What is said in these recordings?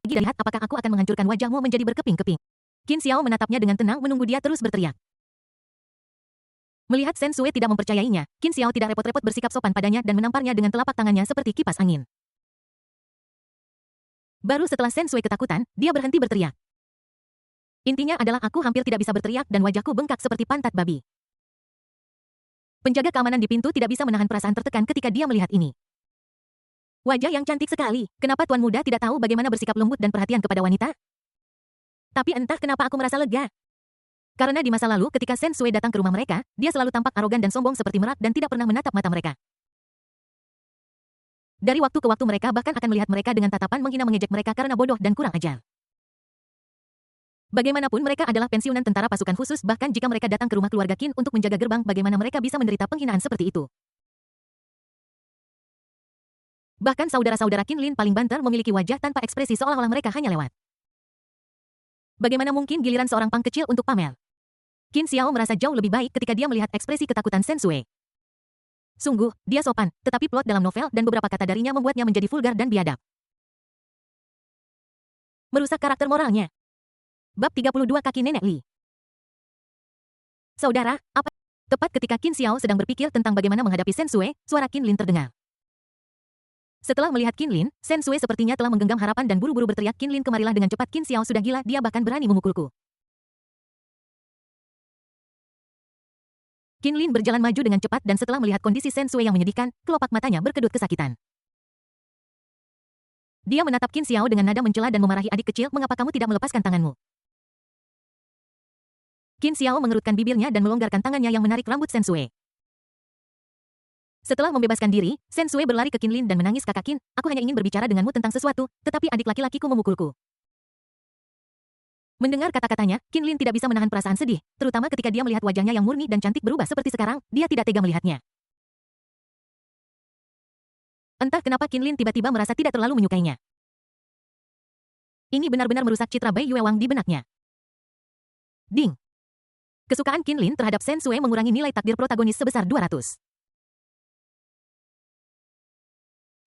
Gila, lihat apakah aku akan menghancurkan wajahmu menjadi berkeping-keping. Qin Xiao menatapnya dengan tenang menunggu dia terus berteriak. Melihat Shen Sui tidak mempercayainya, Qin Xiao tidak repot-repot bersikap sopan padanya dan menamparnya dengan telapak tangannya seperti kipas angin. Baru setelah Shen Sui ketakutan, dia berhenti berteriak. Intinya adalah aku hampir tidak bisa berteriak dan wajahku bengkak seperti pantat babi. Penjaga keamanan di pintu tidak bisa menahan perasaan tertekan ketika dia melihat ini. Wajah yang cantik sekali, kenapa tuan muda tidak tahu bagaimana bersikap lembut dan perhatian kepada wanita? Tapi entah kenapa aku merasa lega. Karena di masa lalu ketika Shen Sui datang ke rumah mereka, dia selalu tampak arogan dan sombong seperti merak dan tidak pernah menatap mata mereka. Dari waktu ke waktu mereka bahkan akan melihat mereka dengan tatapan menghina mengejek mereka karena bodoh dan kurang ajar. Bagaimanapun mereka adalah pensiunan tentara pasukan khusus bahkan jika mereka datang ke rumah keluarga Qin untuk menjaga gerbang bagaimana mereka bisa menderita penghinaan seperti itu. Bahkan saudara-saudara Qin Lin paling banter memiliki wajah tanpa ekspresi seolah-olah mereka hanya lewat. Bagaimana mungkin giliran seorang pang kecil untuk pamer? Qin Xiao merasa jauh lebih baik ketika dia melihat ekspresi ketakutan Shen Sui. Sungguh, dia sopan, tetapi plot dalam novel dan beberapa kata darinya membuatnya menjadi vulgar dan biadab. Merusak karakter moralnya. Bab 32 Kaki Nenek Li. Saudara, apa? Tepat ketika Qin Xiao sedang berpikir tentang bagaimana menghadapi Shen Sui, suara Qin Lin terdengar. Setelah melihat Qin Lin, Shen Sui sepertinya telah menggenggam harapan dan buru-buru berteriak, "Qin Lin, kemarilah dengan cepat, Qin Xiao sudah gila, dia bahkan berani memukulku." Qin Lin berjalan maju dengan cepat dan setelah melihat kondisi Shen Sui yang menyedihkan, kelopak matanya berkedut kesakitan. Dia menatap Qin Xiao dengan nada mencela dan memarahi adik kecil, "Mengapa kamu tidak melepaskan tanganmu?" Qin Xiao mengerutkan bibirnya dan melonggarkan tangannya yang menarik rambut Shen Sui. Setelah membebaskan diri, Shen Sui berlari ke Qin Lin dan menangis, "Kakak Qin, aku hanya ingin berbicara denganmu tentang sesuatu, tetapi adik laki-lakiku memukulku." Mendengar kata-katanya, Qin Lin tidak bisa menahan perasaan sedih, terutama ketika dia melihat wajahnya yang murni dan cantik berubah seperti sekarang, dia tidak tega melihatnya. Entah kenapa Qin Lin tiba-tiba merasa tidak terlalu menyukainya. Ini benar-benar merusak citra Bai Yuewang di benaknya. Ding! Kesukaan Qin Lin terhadap Shen Sui mengurangi nilai takdir protagonis sebesar 200.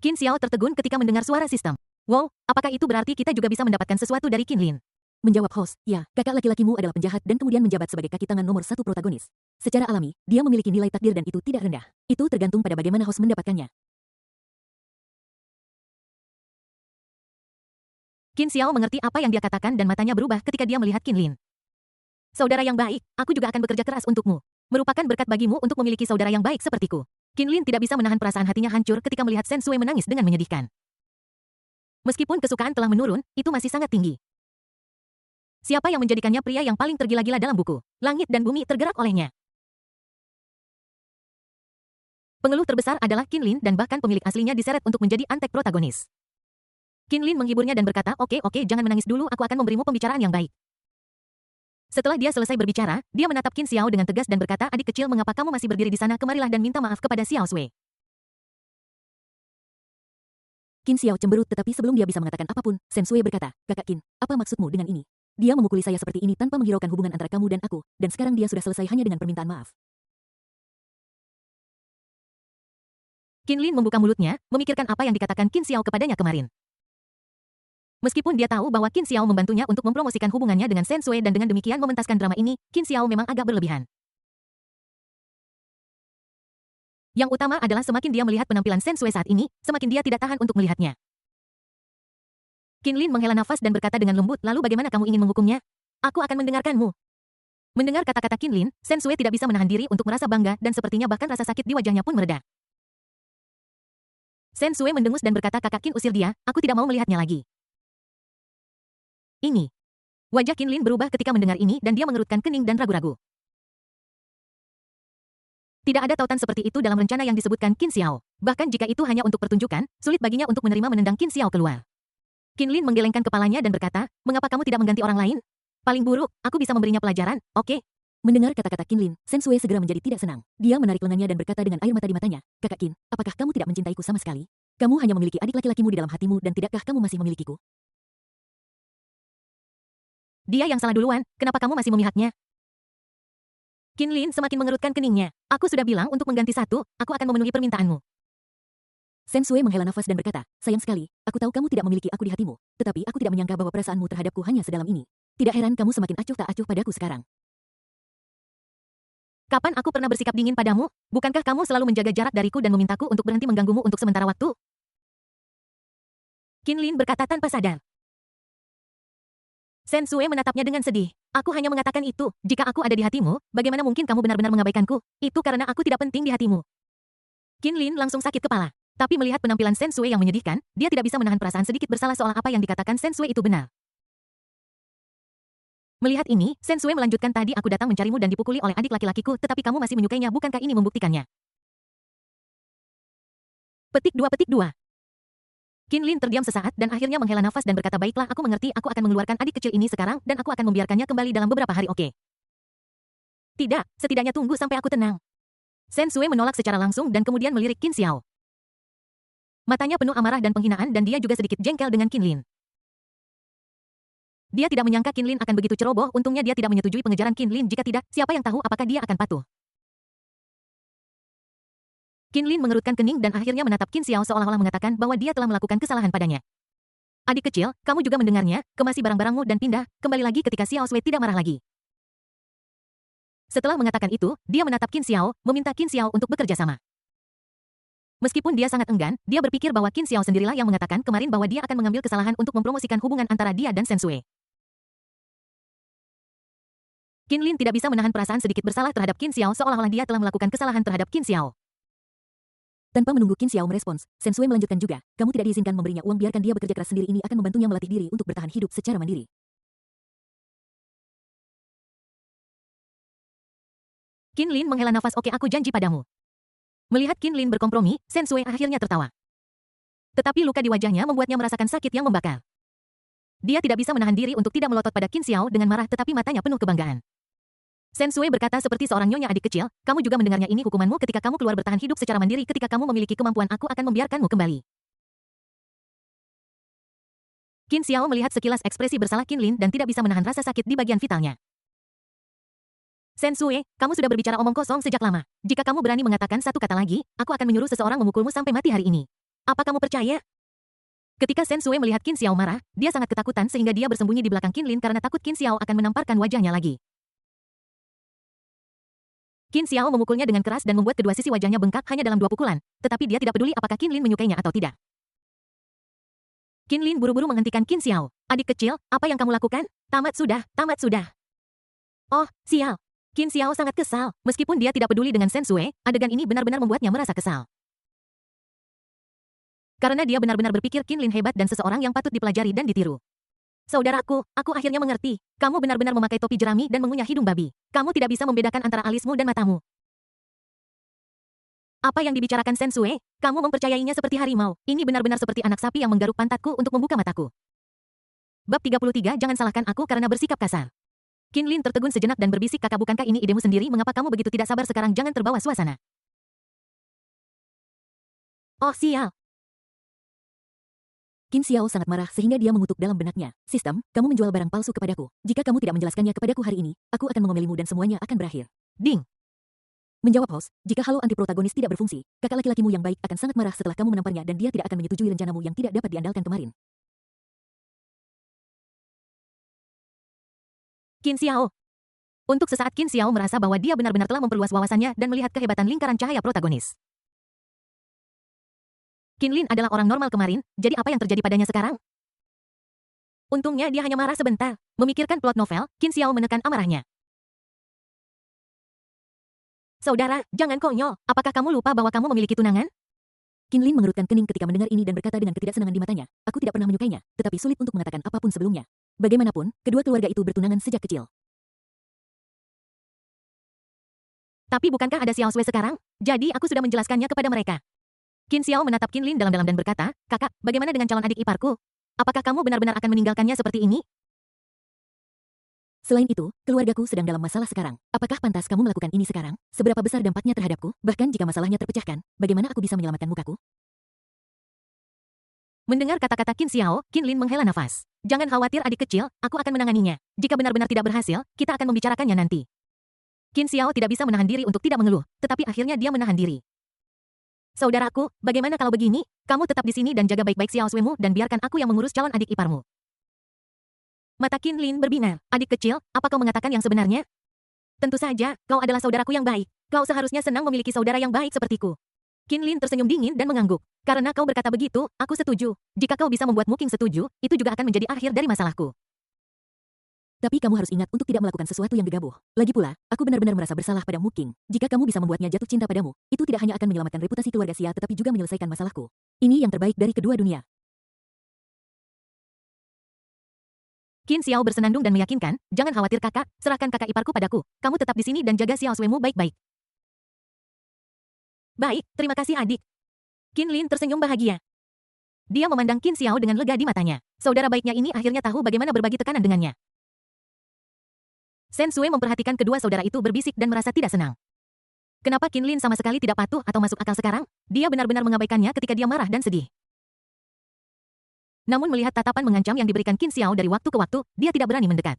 Qin Xiao tertegun ketika mendengar suara sistem. Wow, apakah itu berarti kita juga bisa mendapatkan sesuatu dari Qin Lin? Menjawab host, ya, kakak laki-lakimu adalah penjahat dan kemudian menjabat sebagai kaki tangan nomor 1 protagonis. Secara alami, dia memiliki nilai takdir dan itu tidak rendah. Itu tergantung pada bagaimana host mendapatkannya. Qin Xiao mengerti apa yang dia katakan dan matanya berubah ketika dia melihat Qin Lin. Saudara yang baik, aku juga akan bekerja keras untukmu. Merupakan berkat bagimu untuk memiliki saudara yang baik sepertiku. Qin Lin tidak bisa menahan perasaan hatinya hancur ketika melihat Shen Sui menangis dengan menyedihkan. Meskipun kesukaan telah menurun, itu masih sangat tinggi. Siapa yang menjadikannya pria yang paling tergila-gila dalam buku? Langit dan bumi tergerak olehnya. Pengeluh terbesar adalah Qin Lin dan bahkan pemilik aslinya diseret untuk menjadi antek protagonis. Qin Lin menghiburnya dan berkata, oke, jangan menangis dulu, aku akan memberimu pembicaraan yang baik. Setelah dia selesai berbicara, dia menatap Qin Xiao dengan tegas dan berkata, adik kecil, mengapa kamu masih berdiri di sana? Kemarilah dan minta maaf kepada Xiao Sui. Qin Xiao cemberut tetapi sebelum dia bisa mengatakan apapun, Shen Sui berkata, kakak Qin, apa maksudmu dengan ini? Dia memukuli saya seperti ini tanpa menghiraukan hubungan antara kamu dan aku, dan sekarang dia sudah selesai hanya dengan permintaan maaf. Qin Lin membuka mulutnya, memikirkan apa yang dikatakan Qin Xiao kepadanya kemarin. Meskipun dia tahu bahwa Qin Xiao membantunya untuk mempromosikan hubungannya dengan Shen Sui dan dengan demikian mementaskan drama ini, Qin Xiao memang agak berlebihan. Yang utama adalah semakin dia melihat penampilan Shen Sui saat ini, semakin dia tidak tahan untuk melihatnya. Qin Lin menghela nafas dan berkata dengan lembut, lalu bagaimana kamu ingin menghukumnya? Aku akan mendengarkanmu. Mendengar kata-kata Qin Lin, Shen Sui tidak bisa menahan diri untuk merasa bangga dan sepertinya bahkan rasa sakit di wajahnya pun mereda. Shen Sui mendengus dan berkata, kakak Qin, usir dia, aku tidak mau melihatnya lagi. Ini. Wajah Qin Lin berubah ketika mendengar ini dan dia mengerutkan kening dan ragu-ragu. Tidak ada tautan seperti itu dalam rencana yang disebutkan Qin Xiao. Bahkan jika itu hanya untuk pertunjukan, sulit baginya untuk menerima menendang Qin Xiao keluar. Qin Lin menggelengkan kepalanya dan berkata, mengapa kamu tidak mengganti orang lain? Paling buruk, aku bisa memberinya pelajaran, oke? Mendengar kata-kata Qin Lin, Shen Sui segera menjadi tidak senang. Dia menarik lengannya dan berkata dengan air mata di matanya, kakak Qin, apakah kamu tidak mencintaiku sama sekali? Kamu hanya memiliki adik laki-lakimu di dalam hatimu dan tidakkah kamu masih memilikiku? Dia yang salah duluan, kenapa kamu masih memihaknya? Qin Lin semakin mengerutkan keningnya. Aku sudah bilang untuk mengganti satu, aku akan memenuhi permintaanmu. Shen Sui menghela nafas dan berkata, sayang sekali, aku tahu kamu tidak memiliki aku di hatimu, tetapi aku tidak menyangka bahwa perasaanmu terhadapku hanya sedalam ini. Tidak heran kamu semakin acuh tak acuh padaku sekarang. Kapan aku pernah bersikap dingin padamu? Bukankah kamu selalu menjaga jarak dariku dan memintaku untuk berhenti mengganggumu untuk sementara waktu? Qin Lin berkata tanpa sadar. Shen Sui menatapnya dengan sedih. Aku hanya mengatakan itu, jika aku ada di hatimu, bagaimana mungkin kamu benar-benar mengabaikanku? Itu karena aku tidak penting di hatimu. Qin Lin langsung sakit kepala. Tapi melihat penampilan Shen Sui yang menyedihkan, dia tidak bisa menahan perasaan sedikit bersalah seolah apa yang dikatakan Shen Sui itu benar. Melihat ini, Shen Sui melanjutkan tadi aku datang mencarimu dan dipukuli oleh adik laki-lakiku, tetapi kamu masih menyukainya, bukankah ini membuktikannya? Petik 2. Qin Lin terdiam sesaat dan akhirnya menghela nafas dan berkata baiklah aku mengerti aku akan mengeluarkan adik kecil ini sekarang dan aku akan membiarkannya kembali dalam beberapa hari oke? Tidak, setidaknya tunggu sampai aku tenang. Shen Sui menolak secara langsung dan kemudian melirik Qin Xiao. Matanya penuh amarah dan penghinaan dan dia juga sedikit jengkel dengan Qin Lin. Dia tidak menyangka Qin Lin akan begitu ceroboh, untungnya dia tidak menyetujui pengejaran Qin Lin, jika tidak, siapa yang tahu apakah dia akan patuh. Qin Lin mengerutkan kening dan akhirnya menatap Qin Xiao seolah-olah mengatakan bahwa dia telah melakukan kesalahan padanya. Adik kecil, kamu juga mendengarnya, kemasi barang-barangmu dan pindah, kembali lagi ketika Xiao Sui tidak marah lagi. Setelah mengatakan itu, dia menatap Qin Xiao, meminta Qin Xiao untuk bekerja sama. Meskipun dia sangat enggan, dia berpikir bahwa Qin Xiao sendirilah yang mengatakan kemarin bahwa dia akan mengambil kesalahan untuk mempromosikan hubungan antara dia dan Shen Sui. Qin Lin tidak bisa menahan perasaan sedikit bersalah terhadap Qin Xiao seolah-olah dia telah melakukan kesalahan terhadap Qin Xiao. Tanpa menunggu Qin Xiao merespons, Shen Sui melanjutkan juga, kamu tidak diizinkan memberinya uang, biarkan dia bekerja keras sendiri, ini akan membantunya melatih diri untuk bertahan hidup secara mandiri. Qin Lin menghela nafas oke aku janji padamu. Melihat Qin Lin berkompromi, Shen Sui akhirnya tertawa. Tetapi luka di wajahnya membuatnya merasakan sakit yang membakar. Dia tidak bisa menahan diri untuk tidak melotot pada Qin Xiao dengan marah tetapi matanya penuh kebanggaan. Shen Sui berkata seperti seorang nyonya adik kecil, kamu juga mendengarnya, ini hukumanmu ketika kamu keluar bertahan hidup secara mandiri, ketika kamu memiliki kemampuan aku akan membiarkanmu kembali. Qin Xiao melihat sekilas ekspresi bersalah Qin Lin dan tidak bisa menahan rasa sakit di bagian vitalnya. Shen Sui, kamu sudah berbicara omong kosong sejak lama. Jika kamu berani mengatakan satu kata lagi, aku akan menyuruh seseorang memukulmu sampai mati hari ini. Apa kamu percaya? Ketika Shen Sui melihat Qin Xiao marah, dia sangat ketakutan sehingga dia bersembunyi di belakang Qin Lin karena takut Qin Xiao akan menamparkan wajahnya lagi. Qin Xiao memukulnya dengan keras dan membuat kedua sisi wajahnya bengkak hanya dalam 2 pukulan, tetapi dia tidak peduli apakah Qin Lin menyukainya atau tidak. Qin Lin buru-buru menghentikan Qin Xiao. Adik kecil, apa yang kamu lakukan? Tamat sudah, tamat sudah. Oh, sial. Qin Xiao sangat kesal. Meskipun dia tidak peduli dengan Shen Sui, adegan ini benar-benar membuatnya merasa kesal. Karena dia benar-benar berpikir Qin Lin hebat dan seseorang yang patut dipelajari dan ditiru. Saudaraku, aku akhirnya mengerti. Kamu benar-benar memakai topi jerami dan mengunyah hidung babi. Kamu tidak bisa membedakan antara alismu dan matamu. Apa yang dibicarakan Shen Sui? Kamu mempercayainya seperti harimau. Ini benar-benar seperti anak sapi yang menggaruk pantatku untuk membuka mataku. Bab 33 Jangan salahkan aku karena bersikap kasar. Qin Lin tertegun sejenak dan berbisik, kakak, bukankah ini idemu sendiri? Mengapa kamu begitu tidak sabar sekarang? Jangan terbawa suasana. Oh sial. Qin Xiao sangat marah sehingga dia mengutuk dalam benaknya. Sistem, kamu menjual barang palsu kepadaku. Jika kamu tidak menjelaskannya kepadaku hari ini, aku akan mengomelimu dan semuanya akan berakhir. Ding. Menjawab host, jika halo anti-protagonis tidak berfungsi, kakak laki-lakimu yang baik akan sangat marah setelah kamu menamparnya dan dia tidak akan menyetujui rencanamu yang tidak dapat diandalkan kemarin. Qin Xiao. Untuk sesaat Qin Xiao merasa bahwa dia benar-benar telah memperluas wawasannya dan melihat kehebatan lingkaran cahaya protagonis. Qin Lin adalah orang normal kemarin, jadi apa yang terjadi padanya sekarang? Untungnya dia hanya marah sebentar. Memikirkan plot novel, Qin Xiao menekan amarahnya. Saudara, jangan konyol. Apakah kamu lupa bahwa kamu memiliki tunangan? Qin Lin mengerutkan kening ketika mendengar ini dan berkata dengan ketidaksenangan di matanya, aku tidak pernah menyukainya, tetapi sulit untuk mengatakan apapun sebelumnya. Bagaimanapun, kedua keluarga itu bertunangan sejak kecil. Tapi bukankah ada Xiao Sui sekarang? Jadi aku sudah menjelaskannya kepada mereka. Qin Xiao menatap Qin Lin dalam-dalam dan berkata, kakak, bagaimana dengan calon adik iparku? Apakah kamu benar-benar akan meninggalkannya seperti ini? Selain itu, keluargaku sedang dalam masalah sekarang. Apakah pantas kamu melakukan ini sekarang? Seberapa besar dampaknya terhadapku? Bahkan jika masalahnya terpecahkan, bagaimana aku bisa menyelamatkan mukaku? Mendengar kata-kata Qin Xiao, Qin Lin menghela nafas. Jangan khawatir adik kecil, aku akan menanganinya. Jika benar-benar tidak berhasil, kita akan membicarakannya nanti. Qin Xiao tidak bisa menahan diri untuk tidak mengeluh, tetapi akhirnya dia menahan diri. Saudaraku, bagaimana kalau begini? Kamu tetap di sini dan jaga baik-baik Xiao Suemu dan biarkan aku yang mengurus calon adik iparmu. Mata Qin Lin berbinar. Adik kecil, apa kau mengatakan yang sebenarnya? Tentu saja, kau adalah saudaraku yang baik. Kau seharusnya senang memiliki saudara yang baik sepertiku. Qin Lin tersenyum dingin dan mengangguk. Karena kau berkata begitu, aku setuju. Jika kau bisa membuat Muking setuju, itu juga akan menjadi akhir dari masalahku. Tapi kamu harus ingat untuk tidak melakukan sesuatu yang gegabah. Lagi pula, aku benar-benar merasa bersalah pada Muking. Jika kamu bisa membuatnya jatuh cinta padamu, itu tidak hanya akan menyelamatkan reputasi keluarga Xia tetapi juga menyelesaikan masalahku. Ini yang terbaik dari kedua dunia. Qin Xiao bersenandung dan meyakinkan, jangan khawatir kakak, serahkan kakak iparku padaku. Kamu tetap di sini dan jaga Xiao Suemu baik-baik. Baik, terima kasih adik. Qin Lin tersenyum bahagia. Dia memandang Qin Xiao dengan lega di matanya. Saudara baiknya ini akhirnya tahu bagaimana berbagi tekanan dengannya. Shen Sui memperhatikan kedua saudara itu berbisik dan merasa tidak senang. Kenapa Qin Lin sama sekali tidak patuh atau masuk akal sekarang? Dia benar-benar mengabaikannya ketika dia marah dan sedih. Namun melihat tatapan mengancam yang diberikan Qin Xiao dari waktu ke waktu, dia tidak berani mendekat.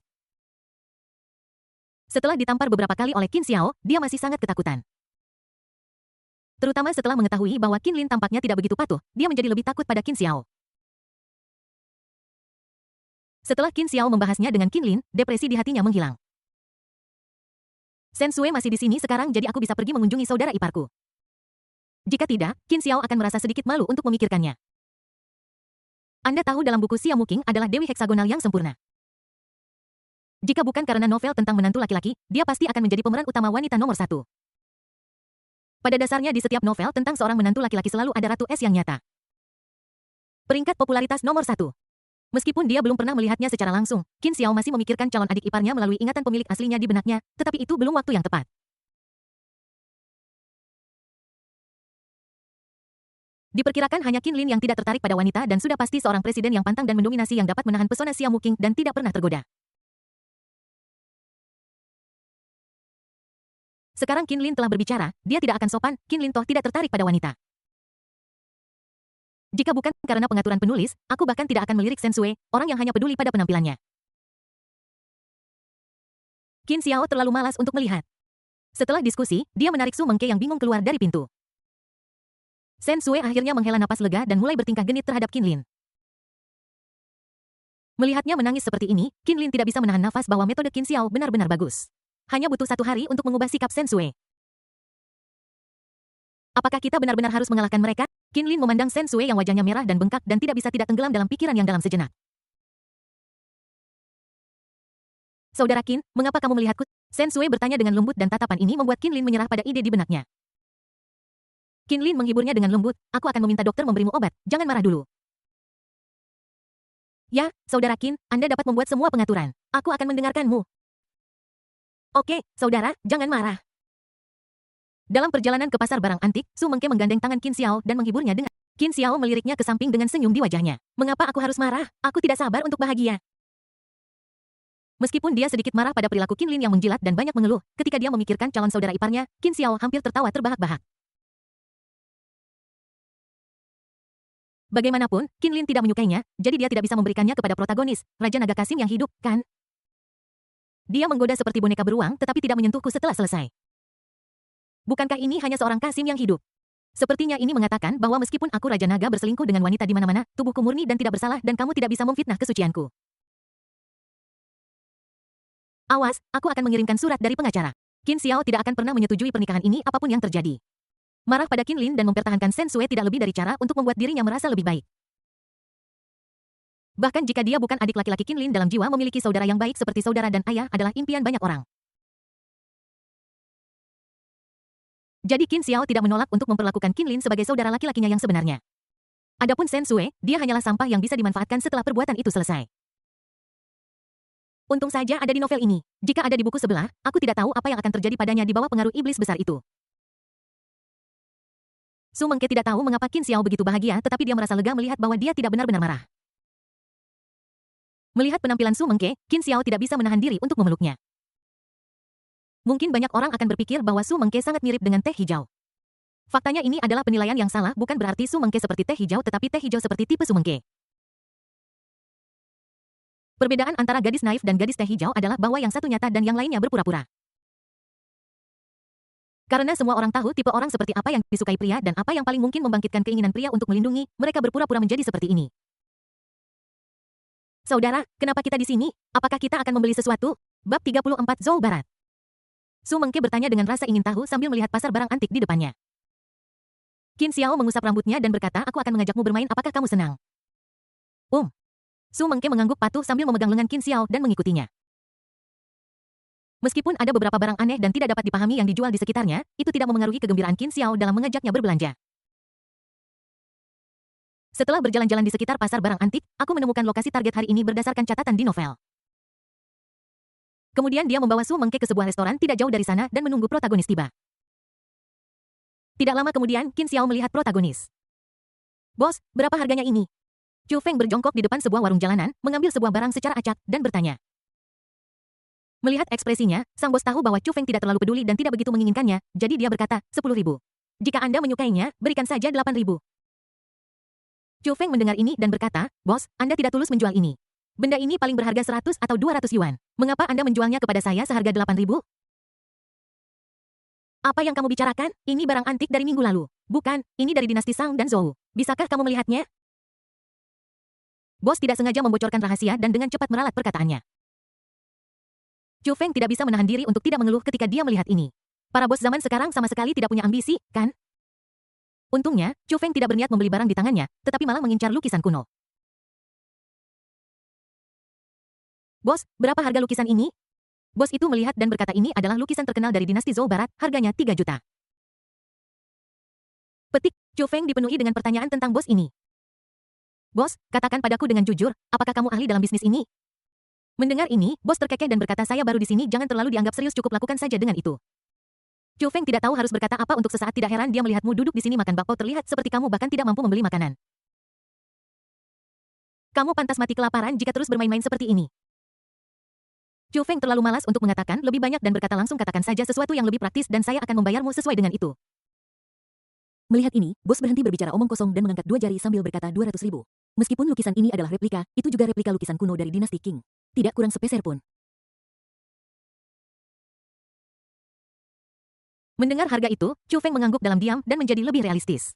Setelah ditampar beberapa kali oleh Qin Xiao, dia masih sangat ketakutan. Terutama setelah mengetahui bahwa Qin Lin tampaknya tidak begitu patuh, dia menjadi lebih takut pada Qin Xiao. Setelah Qin Xiao membahasnya dengan Qin Lin, depresi di hatinya menghilang. Shen Sui masih di sini sekarang jadi aku bisa pergi mengunjungi saudara iparku. Jika tidak, Qin Xiao akan merasa sedikit malu untuk memikirkannya. Anda tahu dalam buku Xia Muking adalah Dewi Heksagonal yang sempurna. Jika bukan karena novel tentang menantu laki-laki, dia pasti akan menjadi pemeran utama wanita nomor 1. Pada dasarnya di setiap novel tentang seorang menantu laki-laki selalu ada Ratu Es yang nyata. Peringkat popularitas nomor 1. Meskipun dia belum pernah melihatnya secara langsung, Qin Xiao masih memikirkan calon adik iparnya melalui ingatan pemilik aslinya di benaknya, tetapi itu belum waktu yang tepat. Diperkirakan hanya Qin Lin yang tidak tertarik pada wanita dan sudah pasti seorang presiden yang pantang dan mendominasi yang dapat menahan pesona Xia Muking dan tidak pernah tergoda. Sekarang Qin Lin telah berbicara, dia tidak akan sopan, Qin Lin toh tidak tertarik pada wanita. Jika bukan karena pengaturan penulis, aku bahkan tidak akan melirik Shen Sui, orang yang hanya peduli pada penampilannya. Qin Xiao terlalu malas untuk melihat. Setelah diskusi, dia menarik Su Mengke yang bingung keluar dari pintu. Shen Sui akhirnya menghela napas lega dan mulai bertingkah genit terhadap Qin Lin. Melihatnya menangis seperti ini, Qin Lin tidak bisa menahan nafas bahwa metode Qin Xiao benar-benar bagus. Hanya butuh 1 hari untuk mengubah sikap Shen Sui. Apakah kita benar-benar harus mengalahkan mereka? Qin Lin memandang Shen Sui yang wajahnya merah dan bengkak dan tidak bisa tidak tenggelam dalam pikiran yang dalam sejenak. Saudara Qin, mengapa kamu melihatku? Shen Sui bertanya dengan lembut dan tatapan ini membuat Qin Lin menyerah pada ide di benaknya. Qin Lin menghiburnya dengan lembut, aku akan meminta dokter memberimu obat, jangan marah dulu. Ya, saudara Qin, Anda dapat membuat semua pengaturan. Aku akan mendengarkanmu. Oke, saudara, jangan marah. Dalam perjalanan ke pasar barang antik, Su Mengke menggandeng tangan Qin Xiao dan menghiburnya dengan Qin Xiao meliriknya ke samping dengan senyum di wajahnya. Mengapa aku harus marah? Aku tidak sabar untuk bahagia. Meskipun dia sedikit marah pada perilaku Qin Lin yang menjilat dan banyak mengeluh, ketika dia memikirkan calon saudara iparnya, Qin Xiao hampir tertawa terbahak-bahak. Bagaimanapun, Qin Lin tidak menyukainya, jadi dia tidak bisa memberikannya kepada protagonis, Raja Naga Kasim yang hidup, kan? Dia menggoda seperti boneka beruang tetapi tidak menyentuhku setelah selesai. Bukankah ini hanya seorang Kasim yang hidup? Sepertinya ini mengatakan bahwa meskipun aku Raja Naga berselingkuh dengan wanita di mana-mana, tubuhku murni dan tidak bersalah dan kamu tidak bisa memfitnah kesucianku. Awas, aku akan mengirimkan surat dari pengacara. Qin Xiao tidak akan pernah menyetujui pernikahan ini apapun yang terjadi. Marah pada Qin Lin dan mempertahankan Shen Sui tidak lebih dari cara untuk membuat dirinya merasa lebih baik. Bahkan jika dia bukan adik laki-laki Qin Lin dalam jiwa memiliki saudara yang baik seperti saudara dan ayah adalah impian banyak orang. Jadi Qin Xiao tidak menolak untuk memperlakukan Qin Lin sebagai saudara laki-lakinya yang sebenarnya. Adapun Shen Sui, dia hanyalah sampah yang bisa dimanfaatkan setelah perbuatan itu selesai. Untung saja ada di novel ini. Jika ada di buku sebelah, aku tidak tahu apa yang akan terjadi padanya di bawah pengaruh iblis besar itu. Su Mengke tidak tahu mengapa Qin Xiao begitu bahagia tetapi dia merasa lega melihat bahwa dia tidak benar-benar marah. Melihat penampilan Su Mengke, Qin Xiao tidak bisa menahan diri untuk memeluknya. Mungkin banyak orang akan berpikir bahwa Su Mengke sangat mirip dengan teh hijau. Faktanya ini adalah penilaian yang salah bukan berarti Su Mengke seperti teh hijau tetapi teh hijau seperti tipe Su Mengke. Perbedaan antara gadis naif dan gadis teh hijau adalah bahwa yang satu nyata dan yang lainnya berpura-pura. Karena semua orang tahu tipe orang seperti apa yang disukai pria dan apa yang paling mungkin membangkitkan keinginan pria untuk melindungi, mereka berpura-pura menjadi seperti ini. Saudara, kenapa kita di sini? Apakah kita akan membeli sesuatu? Bab 34 Zhou Barat. Su Mengke bertanya dengan rasa ingin tahu sambil melihat pasar barang antik di depannya. Qin Xiao mengusap rambutnya dan berkata, aku akan mengajakmu bermain, apakah kamu senang? Su Mengke mengangguk patuh sambil memegang lengan Qin Xiao dan mengikutinya. Meskipun ada beberapa barang aneh dan tidak dapat dipahami yang dijual di sekitarnya, itu tidak memengaruhi kegembiraan Qin Xiao dalam mengajaknya berbelanja. Setelah berjalan-jalan di sekitar pasar barang antik, aku menemukan lokasi target hari ini berdasarkan catatan di novel. Kemudian dia membawa Su Mengke ke sebuah restoran tidak jauh dari sana dan menunggu protagonis tiba. Tidak lama kemudian, Qin Xiao melihat protagonis. Bos, berapa harganya ini? Chu Feng berjongkok di depan sebuah warung jalanan, mengambil sebuah barang secara acak, dan bertanya. Melihat ekspresinya, sang bos tahu bahwa Chu Feng tidak terlalu peduli dan tidak begitu menginginkannya, jadi dia berkata, 10.000. Jika Anda menyukainya, berikan saja 8.000. Chu Feng mendengar ini dan berkata, bos, Anda tidak tulus menjual ini. Benda ini paling berharga 100 atau 200 yuan. Mengapa Anda menjualnya kepada saya seharga 8.000? Apa yang kamu bicarakan? Ini barang antik dari minggu lalu. Bukan, ini dari dinasti Shang dan Zhou. Bisakah kamu melihatnya? Bos tidak sengaja membocorkan rahasia dan dengan cepat meralat perkataannya. Chu Feng tidak bisa menahan diri untuk tidak mengeluh ketika dia melihat ini. Para bos zaman sekarang sama sekali tidak punya ambisi, kan? Untungnya, Chu Feng tidak berniat membeli barang di tangannya, tetapi malah mengincar lukisan kuno. Bos, berapa harga lukisan ini? Bos itu melihat dan berkata ini adalah lukisan terkenal dari dinasti Zhou Barat, harganya 3 juta. Petik, Chu Feng dipenuhi dengan pertanyaan tentang bos ini. Bos, katakan padaku dengan jujur, apakah kamu ahli dalam bisnis ini? Mendengar ini, bos terkekeh dan berkata saya baru di sini, jangan terlalu dianggap serius, cukup lakukan saja dengan itu. Chu Feng tidak tahu harus berkata apa untuk sesaat, tidak heran dia melihatmu duduk di sini makan bakpao, terlihat seperti kamu bahkan tidak mampu membeli makanan. Kamu pantas mati kelaparan jika terus bermain-main seperti ini. Chu Feng terlalu malas untuk mengatakan lebih banyak dan berkata langsung katakan saja sesuatu yang lebih praktis dan saya akan membayarmu sesuai dengan itu. Melihat ini, bos berhenti berbicara omong kosong dan mengangkat 2 jari sambil berkata 200.000. Meskipun lukisan ini adalah replika, itu juga replika lukisan kuno dari dinasti Qing. Tidak kurang sepeser pun. Mendengar harga itu, Chu Feng mengangguk dalam diam dan menjadi lebih realistis.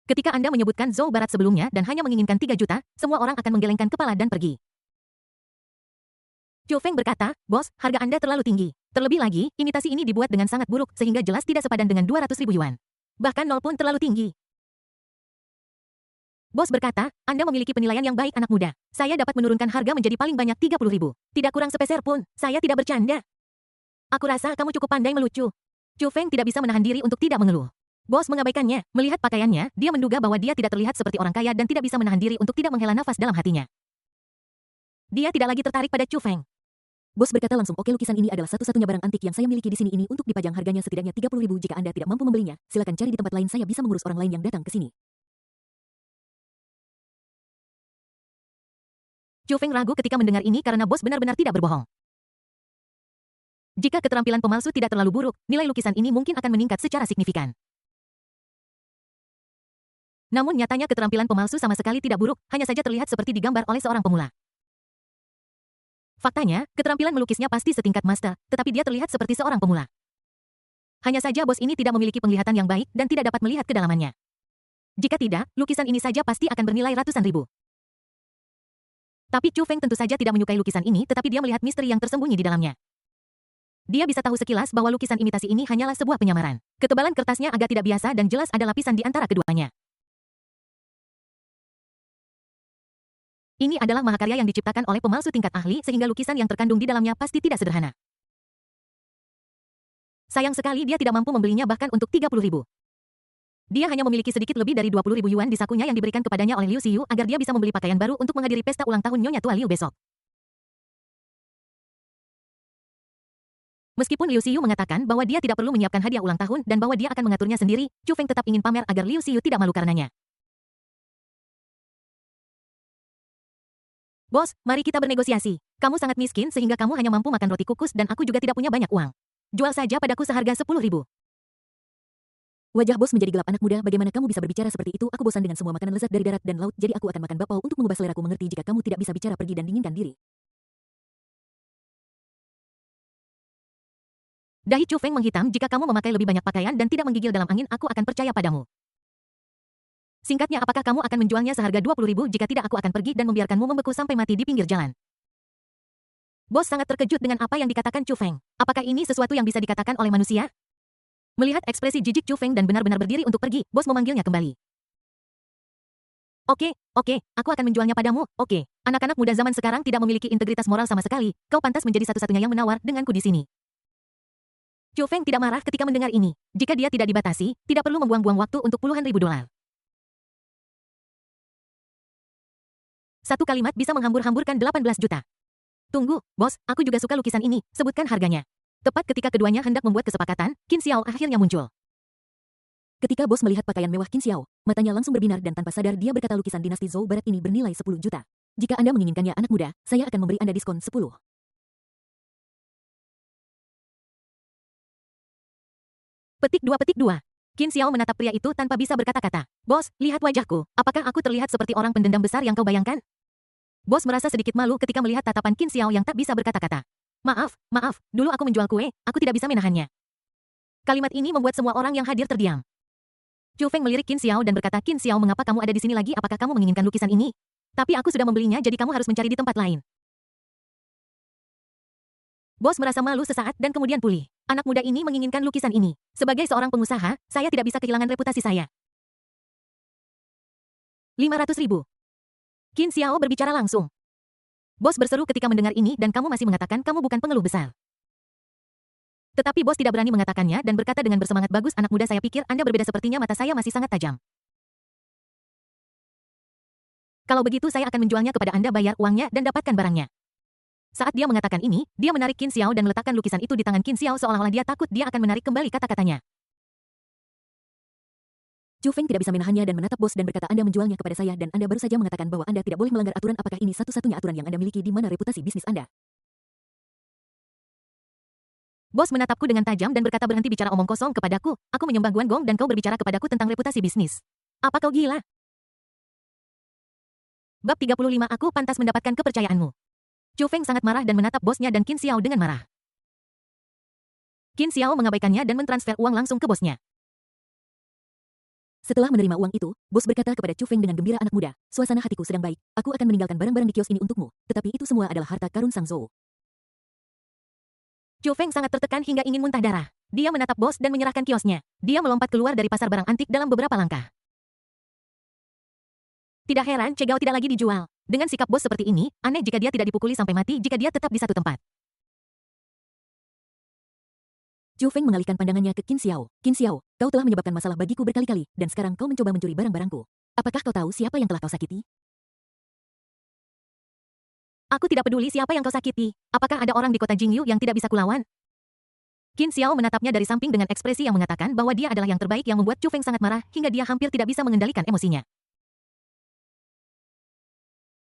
Ketika Anda menyebutkan Zhou Barat sebelumnya dan hanya menginginkan 3 juta, semua orang akan menggelengkan kepala dan pergi. Chu Feng berkata, bos, harga Anda terlalu tinggi. Terlebih lagi, imitasi ini dibuat dengan sangat buruk sehingga jelas tidak sepadan dengan 200.000 yuan. Bahkan 0 pun terlalu tinggi. Bos berkata, Anda memiliki penilaian yang baik anak muda. Saya dapat menurunkan harga menjadi paling banyak 30.000. Tidak kurang sepeser pun, saya tidak bercanda. Aku rasa kamu cukup pandai melucu. Chu Feng tidak bisa menahan diri untuk tidak mengeluh. Bos mengabaikannya, melihat pakaiannya, dia menduga bahwa dia tidak terlihat seperti orang kaya dan tidak bisa menahan diri untuk tidak menghela nafas dalam hatinya. Dia tidak lagi tertarik pada Chu Feng. Bos berkata langsung, oke, lukisan ini adalah satu-satunya barang antik yang saya miliki di sini ini untuk dipajang, harganya setidaknya 30.000. Jika Anda tidak mampu membelinya, silakan cari di tempat lain, saya bisa mengurus orang lain yang datang ke sini. Chu Feng ragu ketika mendengar ini karena bos benar-benar tidak berbohong. Jika keterampilan pemalsu tidak terlalu buruk, nilai lukisan ini mungkin akan meningkat secara signifikan. Namun nyatanya keterampilan pemalsu sama sekali tidak buruk, hanya saja terlihat seperti digambar oleh seorang pemula. Faktanya, keterampilan melukisnya pasti setingkat master, tetapi dia terlihat seperti seorang pemula. Hanya saja bos ini tidak memiliki penglihatan yang baik dan tidak dapat melihat kedalamannya. Jika tidak, lukisan ini saja pasti akan bernilai ratusan ribu. Tapi Chu Feng tentu saja tidak menyukai lukisan ini, tetapi dia melihat misteri yang tersembunyi di dalamnya. Dia bisa tahu sekilas bahwa lukisan imitasi ini hanyalah sebuah penyamaran. Ketebalan kertasnya agak tidak biasa dan jelas ada lapisan di antara keduanya. Ini adalah mahakarya yang diciptakan oleh pemalsu tingkat ahli sehingga lukisan yang terkandung di dalamnya pasti tidak sederhana. Sayang sekali dia tidak mampu membelinya bahkan untuk 30.000. Dia hanya memiliki sedikit lebih dari 20.000 yuan di sakunya yang diberikan kepadanya oleh Liu Xiyu agar dia bisa membeli pakaian baru untuk menghadiri pesta ulang tahun Nyonya Tua Liu besok. Meskipun Liu Xiyu mengatakan bahwa dia tidak perlu menyiapkan hadiah ulang tahun dan bahwa dia akan mengaturnya sendiri, Chu Feng tetap ingin pamer agar Liu Xiyu tidak malu karenanya. Bos, mari kita bernegosiasi. Kamu sangat miskin sehingga kamu hanya mampu makan roti kukus dan aku juga tidak punya banyak uang. Jual saja padaku seharga 10.000. Wajah bos menjadi gelap, anak muda, bagaimana kamu bisa berbicara seperti itu? Aku bosan dengan semua makanan lezat dari darat dan laut, jadi aku akan makan bakpao untuk mengubah seleraku. Mengerti? Jika kamu tidak bisa bicara, pergi dan dinginkan diri. Dahi Chu Feng menghitam. Jika kamu memakai lebih banyak pakaian dan tidak menggigil dalam angin, aku akan percaya padamu. Singkatnya, apakah kamu akan menjualnya seharga 20.000? Jika tidak, aku akan pergi dan membiarkanmu membeku sampai mati di pinggir jalan. Bos sangat terkejut dengan apa yang dikatakan Chu Feng. Apakah ini sesuatu yang bisa dikatakan oleh manusia? Melihat ekspresi jijik Chu Feng dan benar-benar berdiri untuk pergi, bos memanggilnya kembali. Oke, aku akan menjualnya padamu. Oke, anak-anak muda zaman sekarang tidak memiliki integritas moral sama sekali. Kau pantas menjadi satu-satunya yang menawar denganku di sini. Chu Feng tidak marah ketika mendengar ini. Jika dia tidak dibatasi, tidak perlu membuang-buang waktu untuk puluhan ribu dolar. Satu kalimat bisa menghambur-hamburkan 18 juta. Tunggu, bos, aku juga suka lukisan ini, sebutkan harganya. Tepat ketika keduanya hendak membuat kesepakatan, Qin Xiao akhirnya muncul. Ketika bos melihat pakaian mewah Qin Xiao, matanya langsung berbinar dan tanpa sadar dia berkata lukisan dinasti Zhou Barat ini bernilai 10 juta. Jika Anda menginginkannya anak muda, saya akan memberi Anda diskon 10. Petik 2. Qin Xiao menatap pria itu tanpa bisa berkata-kata. Bos, lihat wajahku. Apakah aku terlihat seperti orang pendendam besar yang kau bayangkan? Bos merasa sedikit malu ketika melihat tatapan Qin Xiao yang tak bisa berkata-kata. Maaf, dulu aku menjual kue, aku tidak bisa menahannya. Kalimat ini membuat semua orang yang hadir terdiam. Chu Feng melirik Qin Xiao dan berkata, Qin Xiao, mengapa kamu ada di sini lagi? Apakah kamu menginginkan lukisan ini? Tapi aku sudah membelinya, jadi kamu harus mencari di tempat lain. Bos merasa malu sesaat dan kemudian pulih. Anak muda ini menginginkan lukisan ini. Sebagai seorang pengusaha, saya tidak bisa kehilangan reputasi saya. 500.000. Qin Xiao berbicara langsung. Bos berseru ketika mendengar ini dan kamu masih mengatakan kamu bukan pengeluh besar. Tetapi bos tidak berani mengatakannya dan berkata dengan bersemangat, bagus anak muda, saya pikir Anda berbeda, sepertinya mata saya masih sangat tajam. Kalau begitu saya akan menjualnya kepada Anda, bayar uangnya dan dapatkan barangnya. Saat dia mengatakan ini, dia menarik Qin Xiao dan meletakkan lukisan itu di tangan Qin Xiao seolah-olah dia takut dia akan menarik kembali kata-katanya. Chu Feng tidak bisa menahannya dan menatap bos dan berkata, Anda menjualnya kepada saya dan Anda baru saja mengatakan bahwa Anda tidak boleh melanggar aturan. Apakah ini satu-satunya aturan yang Anda miliki? Di mana reputasi bisnis Anda? Bos menatapku dengan tajam dan berkata, berhenti bicara omong kosong kepadaku. Aku menyembah Guan Gong dan kau berbicara kepadaku tentang reputasi bisnis. Apa kau gila? Bab 35, aku pantas mendapatkan kepercayaanmu. Chu Feng sangat marah dan menatap bosnya dan Qin Xiao dengan marah. Qin Xiao mengabaikannya dan mentransfer uang langsung ke bosnya. Setelah menerima uang itu, bos berkata kepada Chu Feng dengan gembira, anak muda, suasana hatiku sedang baik, aku akan meninggalkan barang-barang di kios ini untukmu, tetapi itu semua adalah harta karun Sang Zhou. Chu Feng sangat tertekan hingga ingin muntah darah. Dia menatap bos dan menyerahkan kiosnya. Dia melompat keluar dari pasar barang antik dalam beberapa langkah. Tidak heran Chegao tidak lagi dijual. Dengan sikap bos seperti ini, aneh jika dia tidak dipukuli sampai mati jika dia tetap di satu tempat. Chu Feng mengalihkan pandangannya ke Qin Xiao. Qin Xiao, kau telah menyebabkan masalah bagiku berkali-kali, dan sekarang kau mencoba mencuri barang-barangku. Apakah kau tahu siapa yang telah kau sakiti? Aku tidak peduli siapa yang kau sakiti. Apakah ada orang di kota Jingyu yang tidak bisa kulawan? Qin Xiao menatapnya dari samping dengan ekspresi yang mengatakan bahwa dia adalah yang terbaik, yang membuat Chu Feng sangat marah hingga dia hampir tidak bisa mengendalikan emosinya.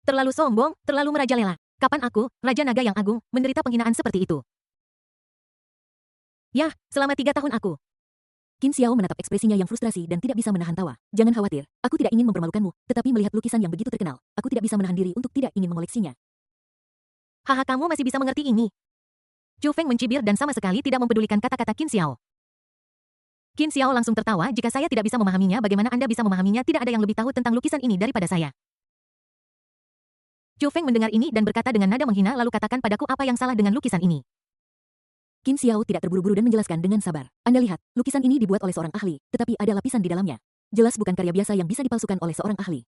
Terlalu sombong, terlalu merajalela. Kapan aku, Raja Naga yang agung, menderita penghinaan seperti itu? Yah, selama 3 tahun aku. Qin Xiao menatap ekspresinya yang frustrasi dan tidak bisa menahan tawa. Jangan khawatir, aku tidak ingin mempermalukanmu, tetapi melihat lukisan yang begitu terkenal, aku tidak bisa menahan diri untuk tidak ingin mengoleksinya. Haha, kamu masih bisa mengerti ini. Chu Feng mencibir dan sama sekali tidak mempedulikan kata-kata Qin Xiao. Qin Xiao langsung tertawa, jika saya tidak bisa memahaminya, bagaimana Anda bisa memahaminya? Tidak ada yang lebih tahu tentang lukisan ini daripada saya. Chu Feng mendengar ini dan berkata dengan nada menghina, lalu katakan padaku apa yang salah dengan lukisan ini. Qin Xiao tidak terburu-buru dan menjelaskan dengan sabar. Anda lihat, lukisan ini dibuat oleh seorang ahli, tetapi ada lapisan di dalamnya. Jelas bukan karya biasa yang bisa dipalsukan oleh seorang ahli.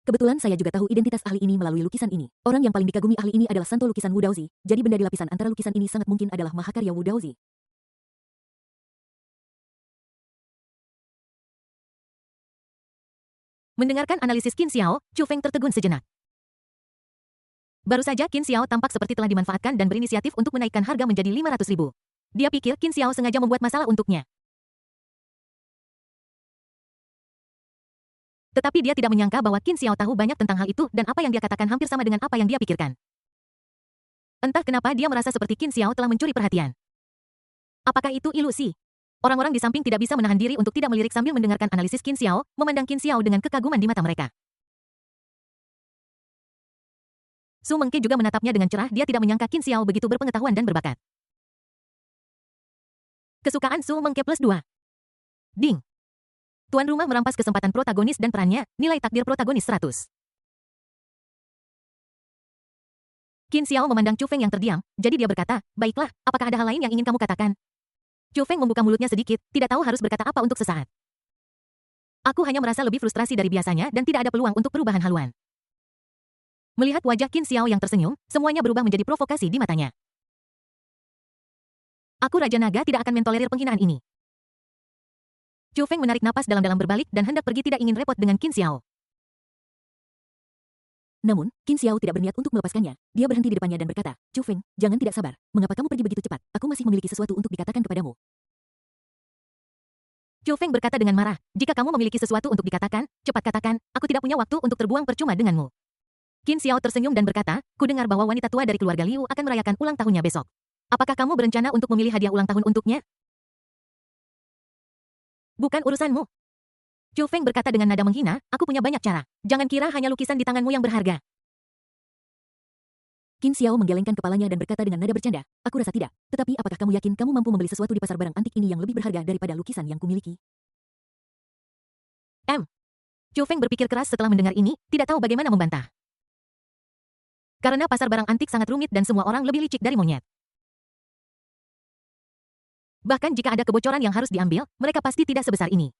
Kebetulan saya juga tahu identitas ahli ini melalui lukisan ini. Orang yang paling dikagumi ahli ini adalah Santo lukisan Wu Daozi, jadi benda di lapisan antara lukisan ini sangat mungkin adalah mahakarya Wu Daozi. Mendengarkan analisis Qin Xiao, Chu Feng tertegun sejenak. Baru saja Qin Xiao tampak seperti telah dimanfaatkan dan berinisiatif untuk menaikkan harga menjadi 500.000. Dia pikir Qin Xiao sengaja membuat masalah untuknya. Tetapi dia tidak menyangka bahwa Qin Xiao tahu banyak tentang hal itu dan apa yang dia katakan hampir sama dengan apa yang dia pikirkan. Entah kenapa dia merasa seperti Qin Xiao telah mencuri perhatian. Apakah itu ilusi? Orang-orang di samping tidak bisa menahan diri untuk tidak melirik sambil mendengarkan analisis Qin Xiao, memandang Qin Xiao dengan kekaguman di mata mereka. Su Mengke juga menatapnya dengan cerah. Dia tidak menyangka Qin Xiao begitu berpengetahuan dan berbakat. Kesukaan Su Mengke +2. Ding. Tuan rumah merampas kesempatan protagonis dan perannya, nilai takdir protagonis 100. Qin Xiao memandang Chu Feng yang terdiam, jadi dia berkata, baiklah, apakah ada hal lain yang ingin kamu katakan? Chu Feng membuka mulutnya sedikit, tidak tahu harus berkata apa untuk sesaat. Aku hanya merasa lebih frustrasi dari biasanya dan tidak ada peluang untuk perubahan haluan. Melihat wajah Qin Xiao yang tersenyum, semuanya berubah menjadi provokasi di matanya. Aku Raja Naga tidak akan mentolerir penghinaan ini. Chu Feng menarik napas dalam-dalam berbalik dan hendak pergi tidak ingin repot dengan Qin Xiao. Namun, Qin Xiao tidak berniat untuk melepaskannya. Dia berhenti di depannya dan berkata, Chu Feng, jangan tidak sabar. Mengapa kamu pergi begitu cepat? Aku masih memiliki sesuatu untuk dikatakan kepadamu. Chu Feng berkata dengan marah, jika kamu memiliki sesuatu untuk dikatakan, cepat katakan, aku tidak punya waktu untuk terbuang percuma denganmu. Qin Xiao tersenyum dan berkata, ku dengar bahwa wanita tua dari keluarga Liu akan merayakan ulang tahunnya besok. Apakah kamu berencana untuk memilih hadiah ulang tahun untuknya? Bukan urusanmu. Chu Feng berkata dengan nada menghina, aku punya banyak cara. Jangan kira hanya lukisan di tanganmu yang berharga. Qin Xiao menggelengkan kepalanya dan berkata dengan nada bercanda, aku rasa tidak. Tetapi apakah kamu yakin kamu mampu membeli sesuatu di pasar barang antik ini yang lebih berharga daripada lukisan yang kumiliki? Chu Feng berpikir keras setelah mendengar ini, tidak tahu bagaimana membantah. Karena pasar barang antik sangat rumit dan semua orang lebih licik dari monyet. Bahkan jika ada kebocoran yang harus diambil, mereka pasti tidak sebesar ini.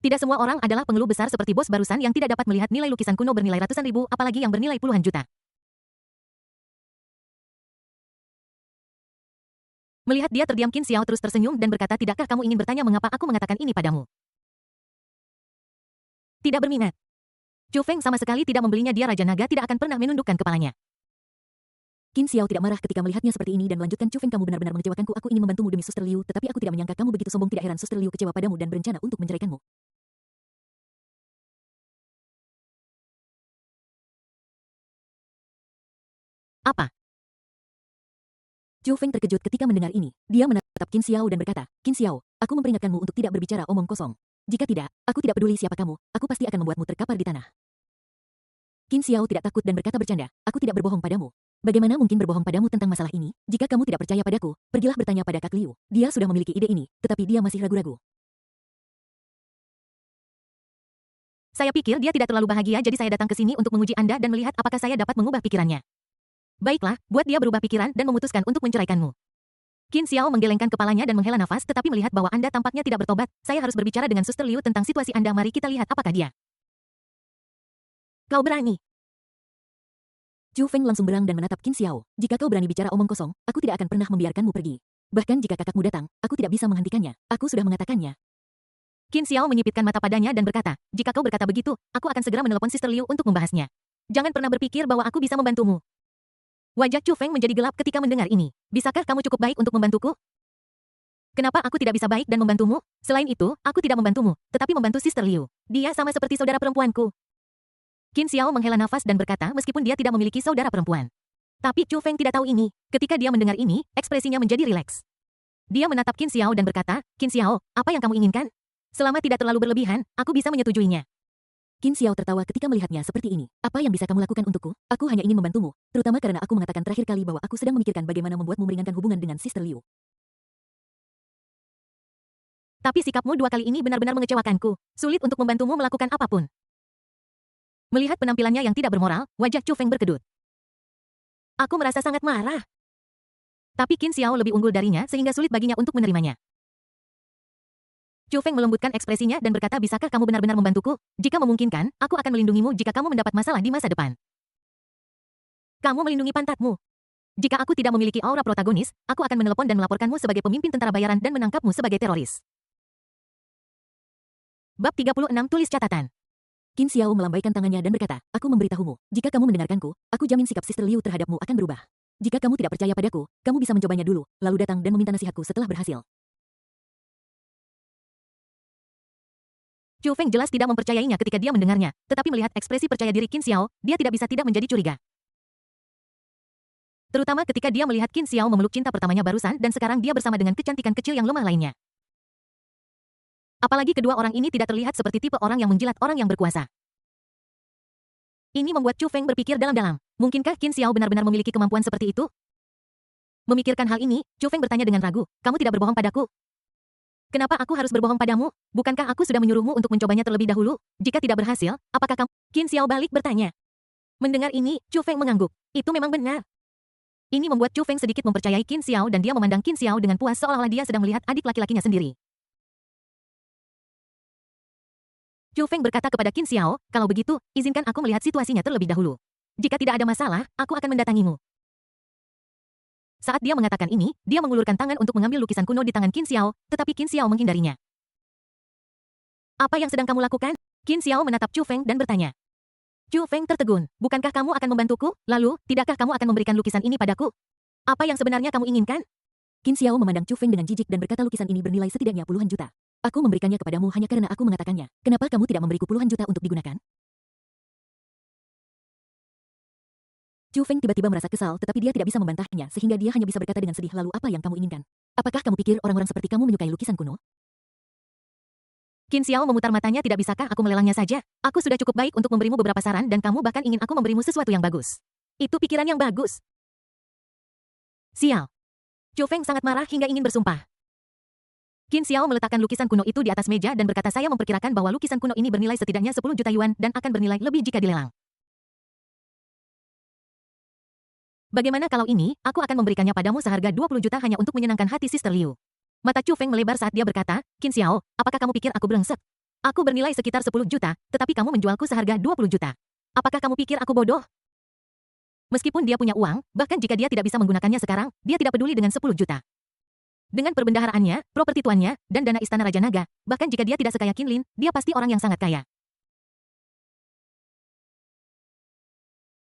Tidak semua orang adalah pengeluh besar seperti bos barusan yang tidak dapat melihat nilai lukisan kuno bernilai ratusan ribu, apalagi yang bernilai puluhan juta. Melihat dia terdiam, Qin Xiao terus tersenyum dan berkata, tidakkah kamu ingin bertanya mengapa aku mengatakan ini padamu? Tidak berminat. Chu Feng sama sekali tidak membelinya. Dia Raja Naga tidak akan pernah menundukkan kepalanya. Qin Xiao tidak marah ketika melihatnya seperti ini dan melanjutkan, Chu Feng, kamu benar-benar mengecewakanku. Aku ingin membantumu demi Suster Liu, tetapi aku tidak menyangka kamu begitu sombong. Tidak heran Suster Liu kecewa padamu dan berencana untuk menceraikanmu. Apa? Chu Feng terkejut ketika mendengar ini. Dia menatap Qin Xiao dan berkata, Qin Xiao, aku memperingatkanmu untuk tidak berbicara omong kosong. Jika tidak, aku tidak peduli siapa kamu, aku pasti akan membuatmu terkapar di tanah. Qin Xiao tidak takut dan berkata bercanda, aku tidak berbohong padamu. Bagaimana mungkin berbohong padamu tentang masalah ini? Jika kamu tidak percaya padaku, pergilah bertanya pada Kak Liu. Dia sudah memiliki ide ini, tetapi dia masih ragu-ragu. Saya pikir dia tidak terlalu bahagia, jadi saya datang ke sini untuk menguji Anda dan melihat apakah saya dapat mengubah pikirannya. Baiklah, buat dia berubah pikiran dan memutuskan untuk menceraikanmu. Qin Xiao menggelengkan kepalanya dan menghela nafas, tetapi melihat bahwa Anda tampaknya tidak bertobat, saya harus berbicara dengan Suster Liu tentang situasi Anda. Mari kita lihat apakah dia. Kau berani. Chu Feng langsung berang dan menatap Qin Xiao. Jika kau berani bicara omong kosong, aku tidak akan pernah membiarkanmu pergi. Bahkan jika kakakmu datang, aku tidak bisa menghentikannya. Aku sudah mengatakannya. Qin Xiao menyipitkan mata padanya dan berkata, jika kau berkata begitu, aku akan segera menelepon Sister Liu untuk membahasnya. Jangan pernah berpikir bahwa aku bisa membantumu. Wajah Chu Feng menjadi gelap ketika mendengar ini. Bisakah kamu cukup baik untuk membantuku? Kenapa aku tidak bisa baik dan membantumu? Selain itu, aku tidak membantumu, tetapi membantu Sister Liu. Dia sama seperti saudara perempuanku. Qin Xiao menghela nafas dan berkata meskipun dia tidak memiliki saudara perempuan. Tapi Chu Feng tidak tahu ini. Ketika dia mendengar ini, ekspresinya menjadi rileks. Dia menatap Qin Xiao dan berkata, Qin Xiao, apa yang kamu inginkan? Selama tidak terlalu berlebihan, aku bisa menyetujuinya. Qin Xiao tertawa ketika melihatnya seperti ini. Apa yang bisa kamu lakukan untukku? Aku hanya ingin membantumu, terutama karena aku mengatakan terakhir kali bahwa aku sedang memikirkan bagaimana membuatmu meringankan hubungan dengan Sister Liu. Tapi sikapmu 2 kali ini benar-benar mengecewakanku. Sulit untuk membantumu melakukan apapun. Melihat penampilannya yang tidak bermoral, wajah Chu Feng berkedut. Aku merasa sangat marah. Tapi Qin Xiao lebih unggul darinya sehingga sulit baginya untuk menerimanya. Chu Feng melembutkan ekspresinya dan berkata, bisakah kamu benar-benar membantuku? Jika memungkinkan, aku akan melindungimu jika kamu mendapat masalah di masa depan. Kamu melindungi pantatmu. Jika aku tidak memiliki aura protagonis, aku akan menelepon dan melaporkanmu sebagai pemimpin tentara bayaran dan menangkapmu sebagai teroris. Bab 36 tulis catatan. Qin Xiao melambaikan tangannya dan berkata, aku memberitahumu, jika kamu mendengarkanku, aku jamin sikap Sister Liu terhadapmu akan berubah. Jika kamu tidak percaya padaku, kamu bisa mencobanya dulu, lalu datang dan meminta nasihatku setelah berhasil. Chu Feng jelas tidak mempercayainya ketika dia mendengarnya, tetapi melihat ekspresi percaya diri Qin Xiao, dia tidak bisa tidak menjadi curiga. Terutama ketika dia melihat Qin Xiao memeluk cinta pertamanya barusan dan sekarang dia bersama dengan kecantikan kecil yang lemah lainnya. Apalagi kedua orang ini tidak terlihat seperti tipe orang yang menjilat orang yang berkuasa. Ini membuat Chu Feng berpikir dalam-dalam. Mungkinkah Qin Xiao benar-benar memiliki kemampuan seperti itu? Memikirkan hal ini, Chu Feng bertanya dengan ragu, kamu tidak berbohong padaku? Kenapa aku harus berbohong padamu? Bukankah aku sudah menyuruhmu untuk mencobanya terlebih dahulu? Jika tidak berhasil, apakah kamu? Qin Xiao balik bertanya. Mendengar ini, Chu Feng mengangguk. Itu memang benar. Ini membuat Chu Feng sedikit mempercayai Qin Xiao dan dia memandang Qin Xiao dengan puas seolah-olah dia sedang melihat adik laki-lakinya sendiri. Chu Feng berkata kepada Qin Xiao, kalau begitu, izinkan aku melihat situasinya terlebih dahulu. Jika tidak ada masalah, aku akan mendatangimu. Saat dia mengatakan ini, dia mengulurkan tangan untuk mengambil lukisan kuno di tangan Qin Xiao, tetapi Qin Xiao menghindarinya. Apa yang sedang kamu lakukan? Qin Xiao menatap Chu Feng dan bertanya. Chu Feng tertegun, bukankah kamu akan membantuku? Lalu, tidakkah kamu akan memberikan lukisan ini padaku? Apa yang sebenarnya kamu inginkan? Qin Xiao memandang Chu Feng dengan jijik dan berkata lukisan ini bernilai setidaknya puluhan juta. Aku memberikannya kepadamu hanya karena aku mengatakannya. Kenapa kamu tidak memberiku puluhan juta untuk digunakan? Chu Feng tiba-tiba merasa kesal tetapi dia tidak bisa membantahnya sehingga dia hanya bisa berkata dengan sedih lalu apa yang kamu inginkan? Apakah kamu pikir orang-orang seperti kamu menyukai lukisan kuno? Qin Xiao memutar matanya tidak bisakah aku melelangnya saja? Aku sudah cukup baik untuk memberimu beberapa saran dan kamu bahkan ingin aku memberimu sesuatu yang bagus. Itu pikiran yang bagus. Sial. Chu Feng sangat marah hingga ingin bersumpah. Qin Xiao meletakkan lukisan kuno itu di atas meja dan berkata saya memperkirakan bahwa lukisan kuno ini bernilai setidaknya 10 juta yuan dan akan bernilai lebih jika dilelang. Bagaimana kalau ini, aku akan memberikannya padamu seharga 20 juta hanya untuk menyenangkan hati Sister Liu. Mata Chu Feng melebar saat dia berkata, Qin Xiao, apakah kamu pikir aku brengsek? Aku bernilai sekitar 10 juta, tetapi kamu menjualku seharga 20 juta. Apakah kamu pikir aku bodoh? Meskipun dia punya uang, bahkan jika dia tidak bisa menggunakannya sekarang, dia tidak peduli dengan 10 juta. Dengan perbendaharaannya, properti tuannya, dan dana istana Raja Naga, bahkan jika dia tidak sekaya Qin Lin, dia pasti orang yang sangat kaya.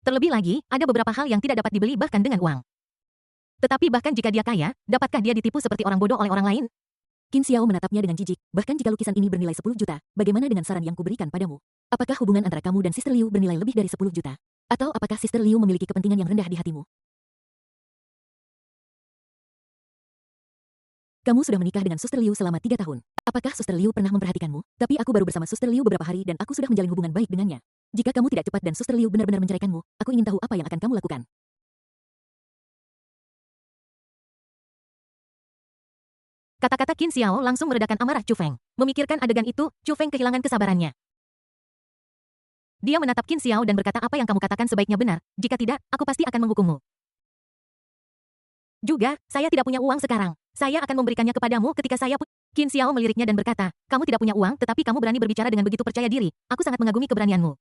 Terlebih lagi, ada beberapa hal yang tidak dapat dibeli bahkan dengan uang. Tetapi bahkan jika dia kaya, dapatkah dia ditipu seperti orang bodoh oleh orang lain? Qin Xiao menatapnya dengan jijik, bahkan jika lukisan ini bernilai 10 juta, bagaimana dengan saran yang kuberikan padamu? Apakah hubungan antara kamu dan Sister Liu bernilai lebih dari 10 juta? Atau apakah Sister Liu memiliki kepentingan yang rendah di hatimu? Kamu sudah menikah dengan Suster Liu selama 3 tahun. Apakah Suster Liu pernah memperhatikanmu? Tapi aku baru bersama Suster Liu beberapa hari dan aku sudah menjalin hubungan baik dengannya. Jika kamu tidak cepat dan Suster Liu benar-benar menceraikanmu, aku ingin tahu apa yang akan kamu lakukan. Kata-kata Qin Xiao langsung meredakan amarah Chu Feng. Memikirkan adegan itu, Chu Feng kehilangan kesabarannya. Dia menatap Qin Xiao dan berkata apa yang kamu katakan sebaiknya benar, jika tidak, aku pasti akan menghukummu. Juga, saya tidak punya uang sekarang. Saya akan memberikannya kepadamu ketika saya Qin Xiao meliriknya dan berkata, kamu tidak punya uang tetapi kamu berani berbicara dengan begitu percaya diri. Aku sangat mengagumi keberanianmu.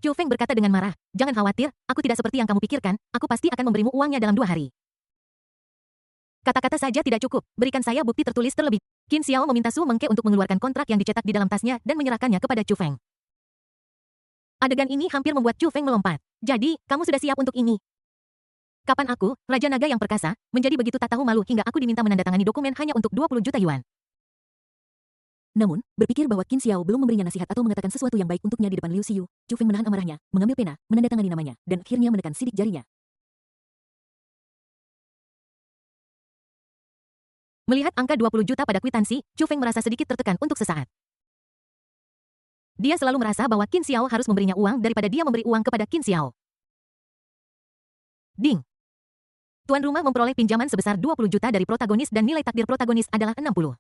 Chu Feng berkata dengan marah, jangan khawatir, aku tidak seperti yang kamu pikirkan, aku pasti akan memberimu uangnya dalam 2 hari. Kata-kata saja tidak cukup, berikan saya bukti tertulis terlebih. Qin Xiao meminta Su Mengke untuk mengeluarkan kontrak yang dicetak di dalam tasnya dan menyerahkannya kepada Chu Feng. Adegan ini hampir membuat Chu Feng melompat. Jadi, kamu sudah siap untuk ini? Kapan aku, Raja Naga yang perkasa, menjadi begitu tak tahu malu hingga aku diminta menandatangani dokumen hanya untuk 20 juta yuan? Namun, berpikir bahwa Qin Xiao belum memberinya nasihat atau mengatakan sesuatu yang baik untuknya di depan Liu Xiu, Chu Feng menahan amarahnya, mengambil pena, menandatangani namanya, dan akhirnya menekan sidik jarinya. Melihat angka 20 juta pada kwitansi, Chu Feng merasa sedikit tertekan untuk sesaat. Dia selalu merasa bahwa Qin Xiao harus memberinya uang daripada dia memberi uang kepada Qin Xiao. Ding. Tuan rumah memperoleh pinjaman sebesar 20 juta dari protagonis dan nilai takdir protagonis adalah 60.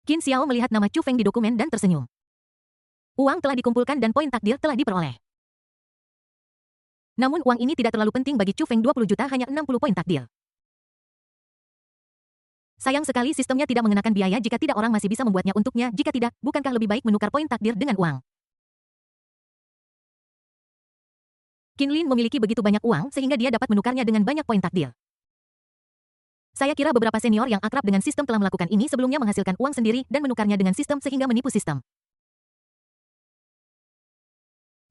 Qin Xiao melihat nama Chu Feng di dokumen dan tersenyum. Uang telah dikumpulkan dan poin takdir telah diperoleh. Namun uang ini tidak terlalu penting bagi Chu Feng 20 juta hanya 60 poin takdir. Sayang sekali sistemnya tidak mengenakan biaya jika tidak orang masih bisa membuatnya untuknya, jika tidak, bukankah lebih baik menukar poin takdir dengan uang? Qin Lin memiliki begitu banyak uang sehingga dia dapat menukarnya dengan banyak poin takdir. Saya kira beberapa senior yang akrab dengan sistem telah melakukan ini sebelumnya menghasilkan uang sendiri dan menukarnya dengan sistem sehingga menipu sistem.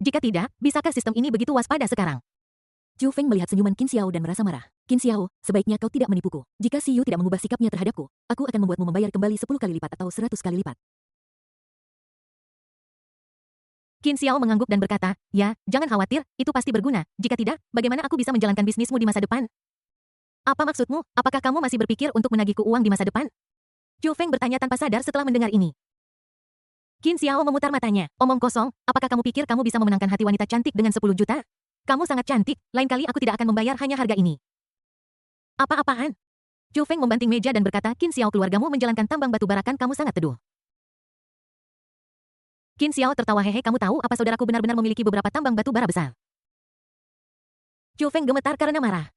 Jika tidak, bisakah sistem ini begitu waspada sekarang? Chu Feng melihat senyuman Qin Xiao dan merasa marah. Qin Xiao, sebaiknya kau tidak menipuku. Jika Si Yu tidak mengubah sikapnya terhadapku, aku akan membuatmu membayar kembali 10 kali lipat atau 100 kali lipat. Qin Xiao mengangguk dan berkata, ya, jangan khawatir, itu pasti berguna. Jika tidak, bagaimana aku bisa menjalankan bisnismu di masa depan? Apa maksudmu? Apakah kamu masih berpikir untuk menagihku uang di masa depan? Chu Feng bertanya tanpa sadar setelah mendengar ini. Qin Xiao memutar matanya. Omong kosong, apakah kamu pikir kamu bisa memenangkan hati wanita cantik dengan 10 juta? Kamu sangat cantik, lain kali aku tidak akan membayar hanya harga ini. Apa-apaan? Chu Feng membanting meja dan berkata, Qin Xiao, keluargamu menjalankan tambang batu bara kan, kamu sangat teduh. Qin Xiao tertawa, hehe, kamu tahu apa saudaraku benar-benar memiliki beberapa tambang batu bara besar. Chu Feng gemetar karena marah.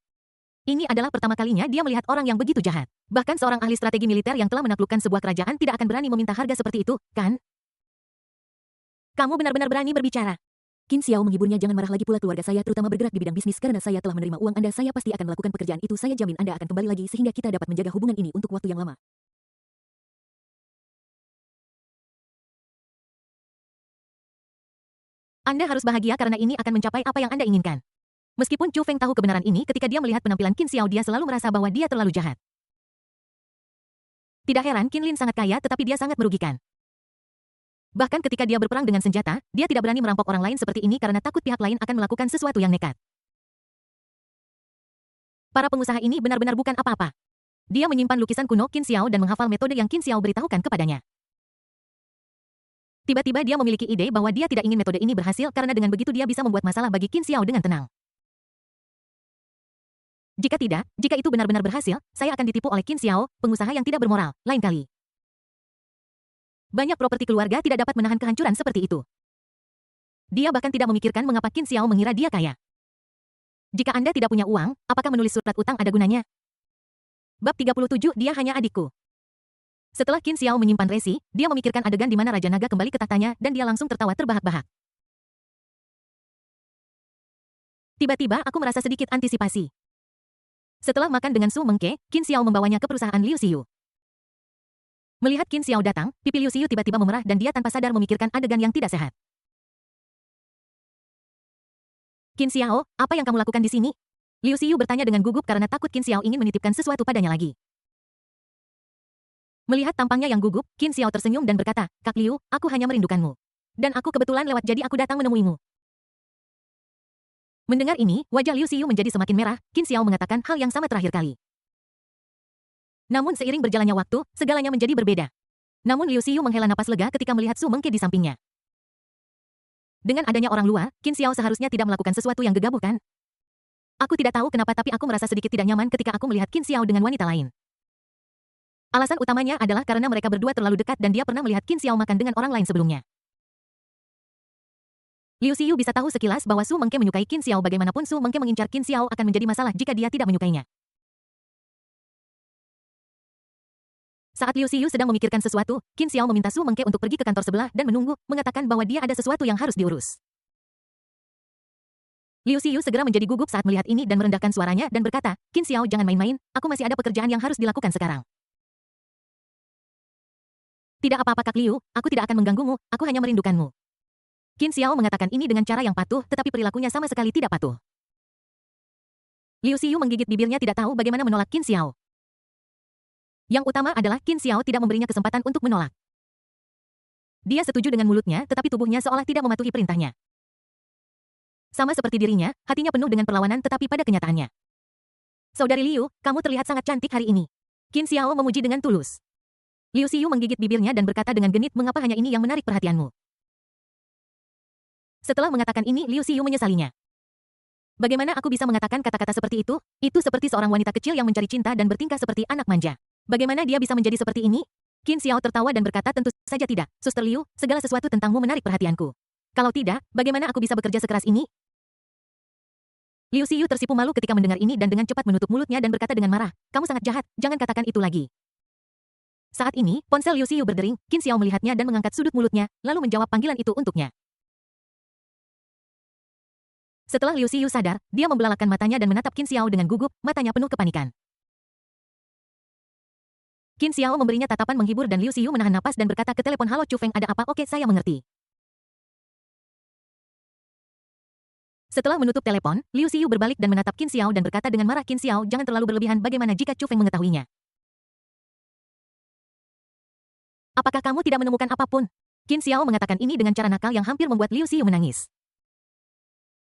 Ini adalah pertama kalinya dia melihat orang yang begitu jahat. Bahkan seorang ahli strategi militer yang telah menaklukkan sebuah kerajaan tidak akan berani meminta harga seperti itu, kan? Kamu benar-benar berani berbicara. Qin Xiao menghiburnya, jangan marah lagi pula, keluarga saya terutama bergerak di bidang bisnis karena saya telah menerima uang Anda, saya pasti akan melakukan pekerjaan itu, saya jamin Anda akan kembali lagi sehingga kita dapat menjaga hubungan ini untuk waktu yang lama. Anda harus bahagia karena ini akan mencapai apa yang Anda inginkan. Meskipun Chu Feng tahu kebenaran ini, ketika dia melihat penampilan Qin Xiao dia selalu merasa bahwa dia terlalu jahat. Tidak heran Qin Lin sangat kaya tetapi dia sangat merugikan. Bahkan ketika dia berperang dengan senjata, dia tidak berani merampok orang lain seperti ini karena takut pihak lain akan melakukan sesuatu yang nekat. Para pengusaha ini benar-benar bukan apa-apa. Dia menyimpan lukisan kuno Qin Xiao dan menghafal metode yang Qin Xiao beritahukan kepadanya. Tiba-tiba dia memiliki ide bahwa dia tidak ingin metode ini berhasil karena dengan begitu dia bisa membuat masalah bagi Qin Xiao dengan tenang. Jika tidak, jika itu benar-benar berhasil, saya akan ditipu oleh Qin Xiao, pengusaha yang tidak bermoral, lain kali. Banyak properti keluarga tidak dapat menahan kehancuran seperti itu. Dia bahkan tidak memikirkan mengapa Qin Xiao mengira dia kaya. Jika Anda tidak punya uang, apakah menulis surat utang ada gunanya? Bab 37, dia hanya adikku. Setelah Qin Xiao menyimpan resi, dia memikirkan adegan di mana Raja Naga kembali ke tahtanya dan dia langsung tertawa terbahak-bahak. Tiba-tiba aku merasa sedikit antisipasi. Setelah makan dengan Su Mengke, Qin Xiao membawanya ke perusahaan Liu Xiu. Melihat Qin Xiao datang, pipi Liu Xiu tiba-tiba memerah dan dia tanpa sadar memikirkan adegan yang tidak sehat. Qin Xiao, apa yang kamu lakukan di sini? Liu Xiu bertanya dengan gugup karena takut Qin Xiao ingin menitipkan sesuatu padanya lagi. Melihat tampangnya yang gugup, Qin Xiao tersenyum dan berkata, Kak Liu, aku hanya merindukanmu. Dan aku kebetulan lewat jadi aku datang menemuimu. Mendengar ini, wajah Liu Xiu menjadi semakin merah, Qin Xiao mengatakan hal yang sama terakhir kali. Namun seiring berjalannya waktu, segalanya menjadi berbeda. Namun Liu Xiu menghela napas lega ketika melihat Su Mengke di sampingnya. Dengan adanya orang luar, Qin Xiao seharusnya tidak melakukan sesuatu yang gegabah kan? Aku tidak tahu kenapa tapi aku merasa sedikit tidak nyaman ketika aku melihat Qin Xiao dengan wanita lain. Alasan utamanya adalah karena mereka berdua terlalu dekat dan dia pernah melihat Qin Xiao makan dengan orang lain sebelumnya. Liu Xiu bisa tahu sekilas bahwa Su Mengke menyukai Qin Xiao, bagaimanapun Su Mengke mengincar Qin Xiao akan menjadi masalah jika dia tidak menyukainya. Saat Liu Xiu sedang memikirkan sesuatu, Qin Xiao meminta Su Mengke untuk pergi ke kantor sebelah dan menunggu, mengatakan bahwa dia ada sesuatu yang harus diurus. Liu Xiu segera menjadi gugup saat melihat ini dan merendahkan suaranya dan berkata, Qin Xiao jangan main-main, aku masih ada pekerjaan yang harus dilakukan sekarang. Tidak apa-apa Kak Liu, aku tidak akan mengganggumu, aku hanya merindukanmu. Qin Xiao mengatakan ini dengan cara yang patuh tetapi perilakunya sama sekali tidak patuh. Liu Xiu menggigit bibirnya tidak tahu bagaimana menolak Qin Xiao. Yang utama adalah Qin Xiao tidak memberinya kesempatan untuk menolak. Dia setuju dengan mulutnya tetapi tubuhnya seolah tidak mematuhi perintahnya. Sama seperti dirinya, hatinya penuh dengan perlawanan tetapi pada kenyataannya. Saudari Liu, kamu terlihat sangat cantik hari ini. Qin Xiao memuji dengan tulus. Liu Xiu menggigit bibirnya dan berkata dengan genit, mengapa hanya ini yang menarik perhatianmu? Setelah mengatakan ini, Liu Xiu menyesalinya. Bagaimana aku bisa mengatakan kata-kata seperti itu? Itu seperti seorang wanita kecil yang mencari cinta dan bertingkah seperti anak manja. Bagaimana dia bisa menjadi seperti ini? Qin Xiao tertawa dan berkata, tentu saja tidak, Suster Liu, segala sesuatu tentangmu menarik perhatianku. Kalau tidak, bagaimana aku bisa bekerja sekeras ini? Liu Xiu tersipu malu ketika mendengar ini dan dengan cepat menutup mulutnya dan berkata dengan marah, kamu sangat jahat, jangan katakan itu lagi. Saat ini, ponsel Liu Xiu berdering, Qin Xiao melihatnya dan mengangkat sudut mulutnya, lalu menjawab panggilan itu untuknya. Setelah Liu Xiu sadar, dia membelalakan matanya dan menatap Qin Xiao dengan gugup, matanya penuh kepanikan. Qin Xiao memberinya tatapan menghibur dan Liu Xiu menahan napas dan berkata ke telepon, halo Chu Feng, ada apa? Oke, saya mengerti. Setelah menutup telepon, Liu Xiu berbalik dan menatap Qin Xiao dan berkata dengan marah, Qin Xiao, jangan terlalu berlebihan, bagaimana jika Chu Feng mengetahuinya? Apakah kamu tidak menemukan apapun? Qin Xiao mengatakan ini dengan cara nakal yang hampir membuat Liu Xiu menangis.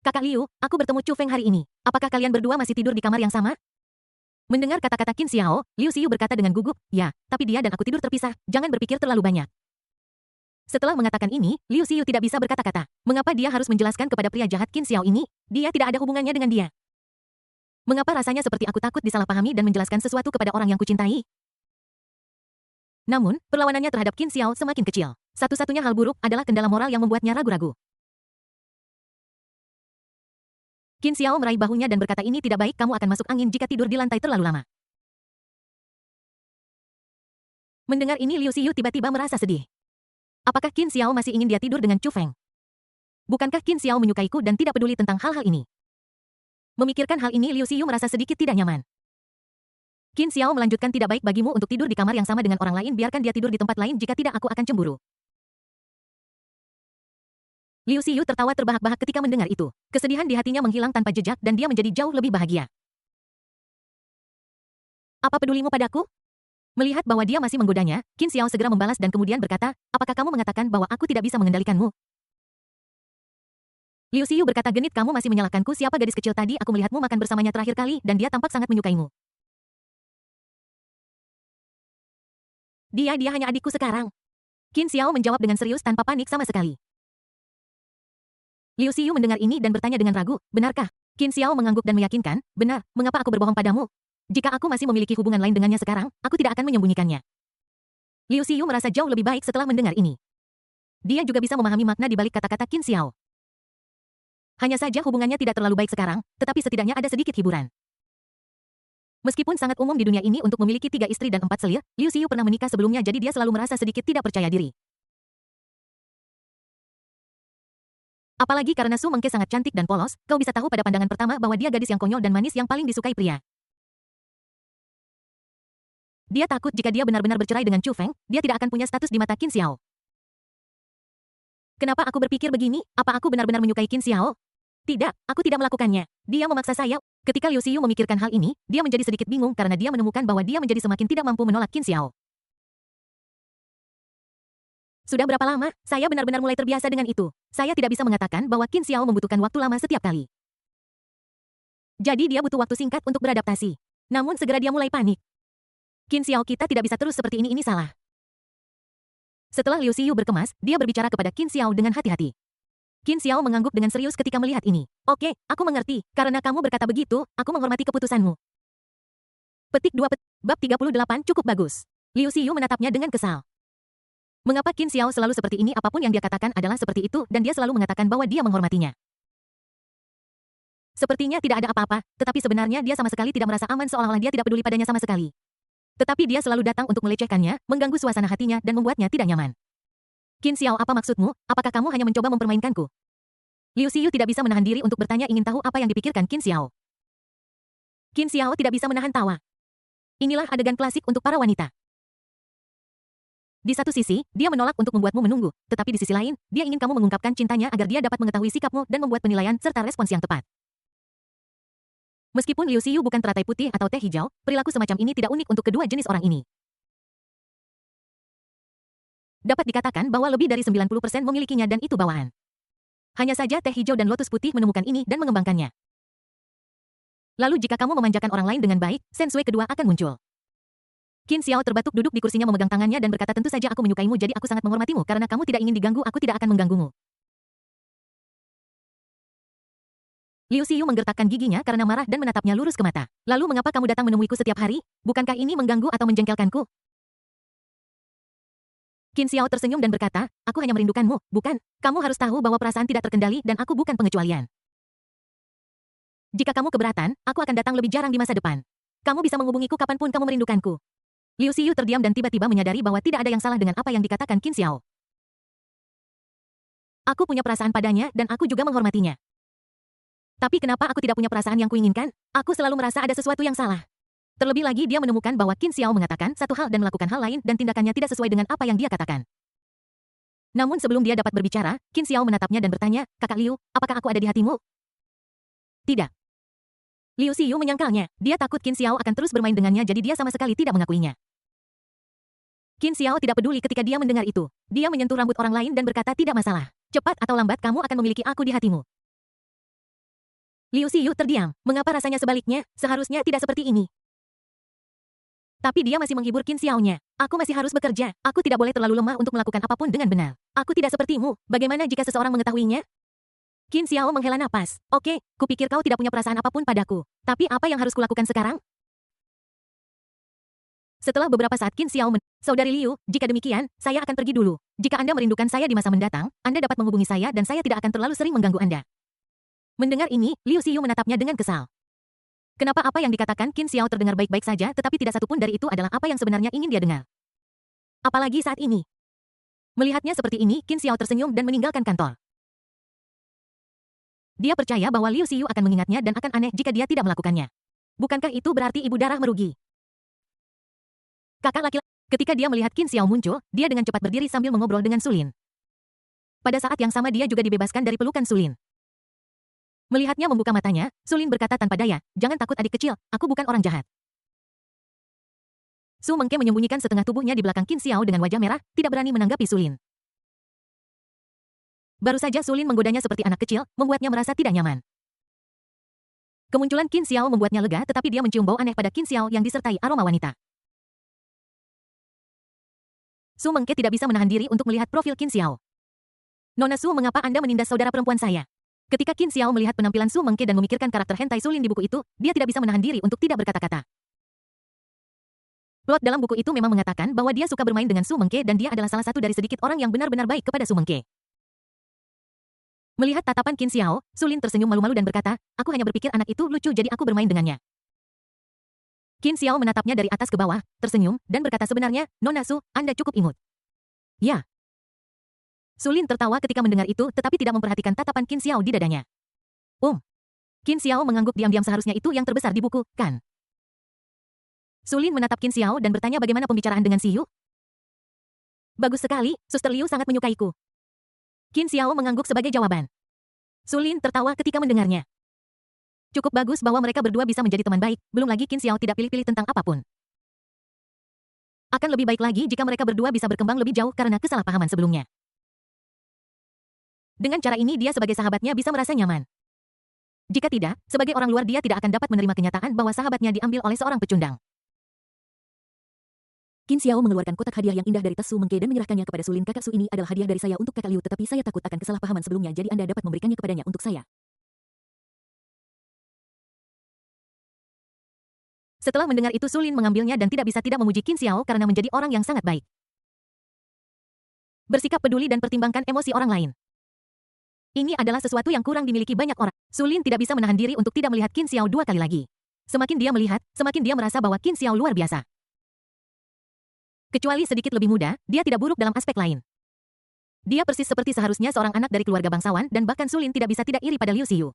Kakak Liu, aku bertemu Chu Feng hari ini. Apakah kalian berdua masih tidur di kamar yang sama? Mendengar kata-kata Qin Xiao, Liu Xiu berkata dengan gugup, ya, tapi dia dan aku tidur terpisah, jangan berpikir terlalu banyak. Setelah mengatakan ini, Liu Xiu tidak bisa berkata-kata. Mengapa dia harus menjelaskan kepada pria jahat Qin Xiao ini? Dia tidak ada hubungannya dengan dia. Mengapa rasanya seperti aku takut disalahpahami dan menjelaskan sesuatu kepada orang yang kucintai? Namun, perlawanannya terhadap Qin Xiao semakin kecil. Satu-satunya hal buruk adalah kendala moral yang membuatnya ragu-ragu. Qin Xiao meraih bahunya dan berkata ini tidak baik, kamu akan masuk angin jika tidur di lantai terlalu lama. Mendengar ini Liu Xiu tiba-tiba merasa sedih. Apakah Qin Xiao masih ingin dia tidur dengan Chu Feng? Bukankah Qin Xiao menyukaiku dan tidak peduli tentang hal-hal ini? Memikirkan hal ini Liu Xiu merasa sedikit tidak nyaman. Qin Xiao melanjutkan tidak baik bagimu untuk tidur di kamar yang sama dengan orang lain, biarkan dia tidur di tempat lain, jika tidak aku akan cemburu. Liu Xiu tertawa terbahak-bahak ketika mendengar itu. Kesedihan di hatinya menghilang tanpa jejak dan dia menjadi jauh lebih bahagia. Apa pedulimu padaku? Melihat bahwa dia masih menggodanya, Qin Xiao segera membalas dan kemudian berkata, apakah kamu mengatakan bahwa aku tidak bisa mengendalikanmu? Liu Xiu berkata genit, kamu masih menyalahkanku, siapa gadis kecil tadi, aku melihatmu makan bersamanya terakhir kali dan dia tampak sangat menyukaimu. Dia hanya adikku sekarang. Qin Xiao menjawab dengan serius tanpa panik sama sekali. Liu Xiu mendengar ini dan bertanya dengan ragu, benarkah? Qin Xiao mengangguk dan meyakinkan, benar, mengapa aku berbohong padamu? Jika aku masih memiliki hubungan lain dengannya sekarang, aku tidak akan menyembunyikannya. Liu Xiu merasa jauh lebih baik setelah mendengar ini. Dia juga bisa memahami makna di balik kata-kata Qin Xiao. Hanya saja hubungannya tidak terlalu baik sekarang, tetapi setidaknya ada sedikit hiburan. Meskipun sangat umum di dunia ini untuk memiliki 3 istri dan 4 selir, Liu Xiu pernah menikah sebelumnya jadi dia selalu merasa sedikit tidak percaya diri. Apalagi karena Su Mengke sangat cantik dan polos, kau bisa tahu pada pandangan pertama bahwa dia gadis yang konyol dan manis yang paling disukai pria. Dia takut jika dia benar-benar bercerai dengan Chu Feng, dia tidak akan punya status di mata Qin Xiao. Kenapa aku berpikir begini? Apa aku benar-benar menyukai Qin Xiao? Tidak, aku tidak melakukannya. Dia memaksa saya. Ketika Liu Xiu memikirkan hal ini, dia menjadi sedikit bingung karena dia menemukan bahwa dia menjadi semakin tidak mampu menolak Qin Xiao. Sudah berapa lama, saya benar-benar mulai terbiasa dengan itu. Saya tidak bisa mengatakan bahwa Qin Xiao membutuhkan waktu lama setiap kali. Jadi dia butuh waktu singkat untuk beradaptasi. Namun segera dia mulai panik. Qin Xiao, kita tidak bisa terus seperti ini salah. Setelah Liu Xiu berkemas, dia berbicara kepada Qin Xiao dengan hati-hati. Qin Xiao mengangguk dengan serius ketika melihat ini. Oke, aku mengerti. Karena kamu berkata begitu, aku menghormati keputusanmu. Petik 2 Bab 38 cukup bagus. Liu Xiu menatapnya dengan kesal. Mengapa Qin Xiao selalu seperti ini? Apapun yang dia katakan adalah seperti itu dan dia selalu mengatakan bahwa dia menghormatinya. Sepertinya tidak ada apa-apa, tetapi sebenarnya dia sama sekali tidak merasa aman seolah-olah dia tidak peduli padanya sama sekali. Tetapi dia selalu datang untuk melecehkannya, mengganggu suasana hatinya dan membuatnya tidak nyaman. Qin Xiao, apa maksudmu? Apakah kamu hanya mencoba mempermainkanku? Liu Xiu tidak bisa menahan diri untuk bertanya, ingin tahu apa yang dipikirkan Qin Xiao. Qin Xiao tidak bisa menahan tawa. Inilah adegan klasik untuk para wanita. Di satu sisi, dia menolak untuk membuatmu menunggu, tetapi di sisi lain, dia ingin kamu mengungkapkan cintanya agar dia dapat mengetahui sikapmu dan membuat penilaian serta respons yang tepat. Meskipun Liu Xiu bukan teratai putih atau teh hijau, perilaku semacam ini tidak unik untuk kedua jenis orang ini. Dapat dikatakan bahwa lebih dari 90% memilikinya dan itu bawaan. Hanya saja teh hijau dan lotus putih menemukan ini dan mengembangkannya. Lalu jika kamu memanjakan orang lain dengan baik, sensui kedua akan muncul. Qin Xiao terbatuk duduk di kursinya memegang tangannya dan berkata, tentu saja aku menyukaimu, jadi aku sangat menghormatimu karena kamu tidak ingin diganggu, aku tidak akan mengganggumu. Liu Xiu menggertakkan giginya karena marah dan menatapnya lurus ke mata. Lalu mengapa kamu datang menemuiku setiap hari? Bukankah ini mengganggu atau menjengkelkanku? Qin Xiao tersenyum dan berkata, aku hanya merindukanmu, bukan? Kamu harus tahu bahwa perasaan tidak terkendali dan aku bukan pengecualian. Jika kamu keberatan, aku akan datang lebih jarang di masa depan. Kamu bisa menghubungiku kapanpun kamu merindukanku. Liu Xiu terdiam dan tiba-tiba menyadari bahwa tidak ada yang salah dengan apa yang dikatakan Qin Xiao. Aku punya perasaan padanya dan aku juga menghormatinya. Tapi kenapa aku tidak punya perasaan yang kuinginkan? Aku selalu merasa ada sesuatu yang salah. Terlebih lagi dia menemukan bahwa Qin Xiao mengatakan satu hal dan melakukan hal lain dan tindakannya tidak sesuai dengan apa yang dia katakan. Namun sebelum dia dapat berbicara, Qin Xiao menatapnya dan bertanya, Kakak Liu, apakah aku ada di hatimu? Tidak. Liu Xiu menyangkalnya. Dia takut Qin Xiao akan terus bermain dengannya jadi dia sama sekali tidak mengakuinya. Qin Xiao tidak peduli ketika dia mendengar itu. Dia menyentuh rambut orang lain dan berkata tidak masalah. Cepat atau lambat kamu akan memiliki aku di hatimu. Liu Xiu terdiam. Mengapa rasanya sebaliknya? Seharusnya tidak seperti ini. Tapi dia masih menghibur Qin Xiao-nya. Aku masih harus bekerja. Aku tidak boleh terlalu lemah untuk melakukan apapun dengan benar. Aku tidak sepertimu. Bagaimana jika seseorang mengetahuinya? Qin Xiao menghela napas. Oke, kupikir kau tidak punya perasaan apapun padaku. Tapi apa yang harus kulakukan sekarang? Setelah beberapa saat Qin Xiao Saudari Liu, jika demikian, saya akan pergi dulu. Jika Anda merindukan saya di masa mendatang, Anda dapat menghubungi saya dan saya tidak akan terlalu sering mengganggu Anda. Mendengar ini, Liu Xiu menatapnya dengan kesal. Kenapa apa yang dikatakan Qin Xiao terdengar baik-baik saja tetapi tidak satupun dari itu adalah apa yang sebenarnya ingin dia dengar. Apalagi saat ini. Melihatnya seperti ini, Qin Xiao tersenyum dan meninggalkan kantor. Dia percaya bahwa Liu Xiu akan mengingatnya dan akan aneh jika dia tidak melakukannya. Bukankah itu berarti ibu darah merugi? Kakak laki-laki. Ketika dia melihat Qin Xiao muncul, dia dengan cepat berdiri sambil mengobrol dengan Sulin. Pada saat yang sama dia juga dibebaskan dari pelukan Sulin. Melihatnya membuka matanya, Sulin berkata tanpa daya, jangan takut adik kecil, aku bukan orang jahat. Su Mengke menyembunyikan setengah tubuhnya di belakang Qin Xiao dengan wajah merah, tidak berani menanggapi Sulin. Baru saja Sulin menggodanya seperti anak kecil, membuatnya merasa tidak nyaman. Kemunculan Qin Xiao membuatnya lega tetapi dia mencium bau aneh pada Qin Xiao yang disertai aroma wanita. Su Mengke tidak bisa menahan diri untuk melihat profil Qin Xiao. Nona Su, mengapa Anda menindas saudara perempuan saya? Ketika Qin Xiao melihat penampilan Su Mengke dan memikirkan karakter hentai Sulin di buku itu, dia tidak bisa menahan diri untuk tidak berkata-kata. Plot dalam buku itu memang mengatakan bahwa dia suka bermain dengan Su Mengke dan dia adalah salah satu dari sedikit orang yang benar-benar baik kepada Su Mengke. Melihat tatapan Qin Xiao, Sulin tersenyum malu-malu dan berkata, aku hanya berpikir anak itu lucu jadi aku bermain dengannya. Qin Xiao menatapnya dari atas ke bawah, tersenyum, dan berkata sebenarnya, Nona Su, Anda cukup imut. Ya. Sulin tertawa ketika mendengar itu tetapi tidak memperhatikan tatapan Qin Xiao di dadanya. Qin Xiao mengangguk diam-diam seharusnya itu yang terbesar di buku, kan? Sulin menatap Qin Xiao dan bertanya bagaimana pembicaraan dengan Si Yu. Bagus sekali, Suster Liu sangat menyukaiku. Qin Xiao mengangguk sebagai jawaban. Sulin tertawa ketika mendengarnya. Cukup bagus bahwa mereka berdua bisa menjadi teman baik, belum lagi Qin Xiao tidak pilih-pilih tentang apapun. Akan lebih baik lagi jika mereka berdua bisa berkembang lebih jauh karena kesalahpahaman sebelumnya. Dengan cara ini dia sebagai sahabatnya bisa merasa nyaman. Jika tidak, sebagai orang luar dia tidak akan dapat menerima kenyataan bahwa sahabatnya diambil oleh seorang pecundang. Qin Xiao mengeluarkan kotak hadiah yang indah dari tas Su Mengke dan menyerahkannya kepada Sulin. Kakak Su, ini adalah hadiah dari saya untuk kakak Liu tetapi saya takut akan kesalahpahaman sebelumnya jadi Anda dapat memberikannya kepadanya untuk saya. Setelah mendengar itu Sulin mengambilnya dan tidak bisa tidak memuji Qin Xiao karena menjadi orang yang sangat baik. Bersikap peduli dan pertimbangkan emosi orang lain. Ini adalah sesuatu yang kurang dimiliki banyak orang. Sulin tidak bisa menahan diri untuk tidak melihat Qin Xiao dua kali lagi. Semakin dia melihat, semakin dia merasa bahwa Qin Xiao luar biasa. Kecuali sedikit lebih muda, dia tidak buruk dalam aspek lain. Dia persis seperti seharusnya seorang anak dari keluarga bangsawan dan bahkan Sulin tidak bisa tidak iri pada Liu Xiu.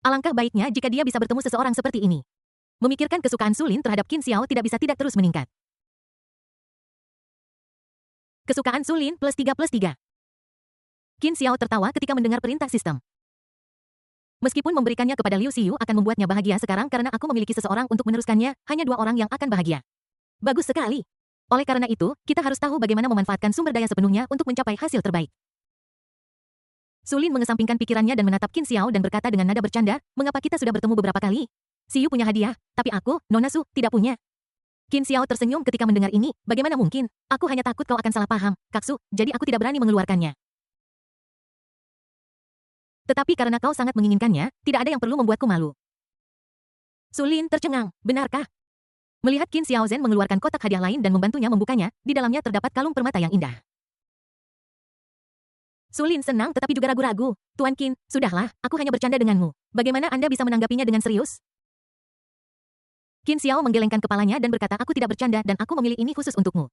Alangkah baiknya jika dia bisa bertemu seseorang seperti ini. Memikirkan kesukaan Sulin terhadap Qin Xiao tidak bisa tidak terus meningkat. Kesukaan Sulin +3+3. Qin Xiao tertawa ketika mendengar perintah sistem. Meskipun memberikannya kepada Liu Xiu akan membuatnya bahagia sekarang karena aku memiliki seseorang untuk meneruskannya, hanya 2 orang yang akan bahagia. Bagus sekali. Oleh karena itu, kita harus tahu bagaimana memanfaatkan sumber daya sepenuhnya untuk mencapai hasil terbaik. Sulin mengesampingkan pikirannya dan menatap Qin Xiao dan berkata dengan nada bercanda, mengapa kita sudah bertemu beberapa kali? Si Yu punya hadiah, tapi aku, Nona Su, tidak punya. Qin Xiao tersenyum ketika mendengar ini, bagaimana mungkin? Aku hanya takut kau akan salah paham, Kak Su, jadi aku tidak berani mengeluarkannya. Tetapi karena kau sangat menginginkannya, tidak ada yang perlu membuatku malu. Sulin tercengang, benarkah? Melihat Qin Xiaozhen mengeluarkan kotak hadiah lain dan membantunya membukanya, di dalamnya terdapat kalung permata yang indah. Sulin senang tetapi juga ragu-ragu. Tuan Qin, sudahlah, aku hanya bercanda denganmu. Bagaimana Anda bisa menanggapinya dengan serius? Qin Xiao menggelengkan kepalanya dan berkata aku tidak bercanda dan aku memilih ini khusus untukmu.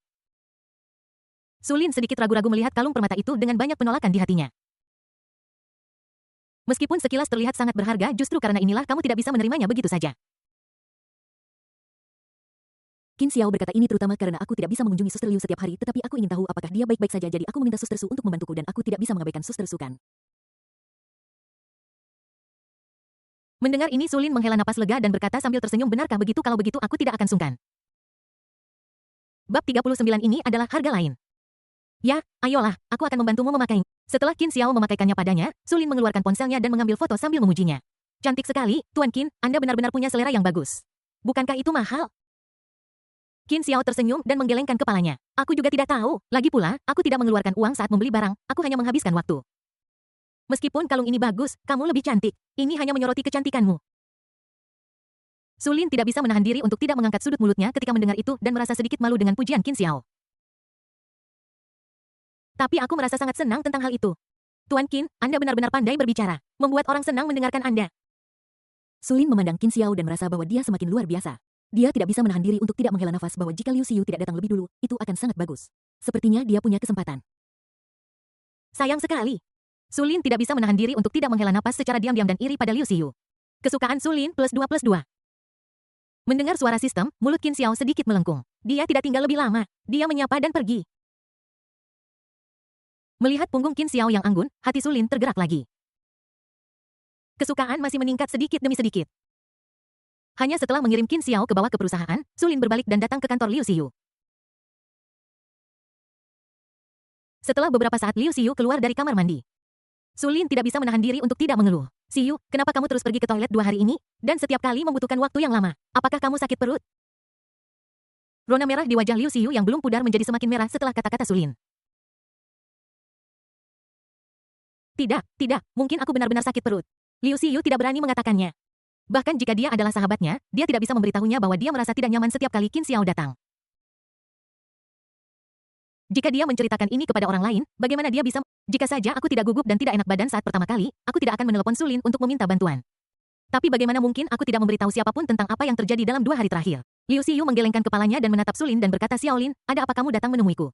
Sulin sedikit ragu-ragu melihat kalung permata itu dengan banyak penolakan di hatinya. Meskipun sekilas terlihat sangat berharga, justru karena inilah kamu tidak bisa menerimanya begitu saja. Qin Xiao berkata ini terutama karena aku tidak bisa mengunjungi Suster Liu setiap hari tetapi aku ingin tahu apakah dia baik-baik saja jadi aku meminta Suster Su untuk membantuku dan aku tidak bisa mengabaikan Suster Su kan. Mendengar ini Sulin menghela napas lega dan berkata sambil tersenyum benarkah begitu kalau begitu aku tidak akan sungkan. Bab 39 ini adalah harga lain. Ya, ayolah, aku akan membantumu memakai. Setelah Qin Xiao memakaikannya padanya, Sulin mengeluarkan ponselnya dan mengambil foto sambil memujinya. Cantik sekali, Tuan Qin, Anda benar-benar punya selera yang bagus. Bukankah itu mahal? Qin Xiao tersenyum dan menggelengkan kepalanya. Aku juga tidak tahu. Lagi pula, aku tidak mengeluarkan uang saat membeli barang, aku hanya menghabiskan waktu. Meskipun kalung ini bagus, kamu lebih cantik. Ini hanya menyoroti kecantikanmu. Sulin tidak bisa menahan diri untuk tidak mengangkat sudut mulutnya ketika mendengar itu dan merasa sedikit malu dengan pujian Qin Xiao. Tapi aku merasa sangat senang tentang hal itu. Tuan Qin, Anda benar-benar pandai berbicara. Membuat orang senang mendengarkan Anda. Sulin memandang Qin Xiao dan merasa bahwa dia semakin luar biasa. Dia tidak bisa menahan diri untuk tidak menghela nafas bahwa jika Liu Xiu tidak datang lebih dulu, itu akan sangat bagus. Sepertinya dia punya kesempatan. Sayang sekali. Sulin tidak bisa menahan diri untuk tidak menghela napas secara diam-diam dan iri pada Liu Xiu. Kesukaan Sulin +2+2. Mendengar suara sistem, mulut Qin Xiao sedikit melengkung. Dia tidak tinggal lebih lama. Dia menyapa dan pergi. Melihat punggung Qin Xiao yang anggun, hati Sulin tergerak lagi. Kesukaan masih meningkat sedikit demi sedikit. Hanya setelah mengirim Qin Xiao ke bawah ke perusahaan, Sulin berbalik dan datang ke kantor Liu Xiu. Setelah beberapa saat Liu Xiu keluar dari kamar mandi. Sulin tidak bisa menahan diri untuk tidak mengeluh. Xiu, kenapa kamu terus pergi ke toilet 2 hari ini? Dan setiap kali membutuhkan waktu yang lama. Apakah kamu sakit perut? Rona merah di wajah Liu Xiu yang belum pudar menjadi semakin merah setelah kata-kata Sulin. Tidak, mungkin aku benar-benar sakit perut. Liu Xiu tidak berani mengatakannya. Bahkan jika dia adalah sahabatnya, dia tidak bisa memberitahunya bahwa dia merasa tidak nyaman setiap kali Qin Xiao datang. Jika dia menceritakan ini kepada orang lain, bagaimana dia bisa? Jika saja aku tidak gugup dan tidak enak badan saat pertama kali, aku tidak akan menelepon Sulin untuk meminta bantuan. Tapi bagaimana mungkin aku tidak memberitahu siapapun tentang apa yang terjadi dalam 2 hari terakhir? Liu Xiu menggelengkan kepalanya dan menatap Sulin dan berkata, Xiaolin, ada apa kamu datang menemuiku?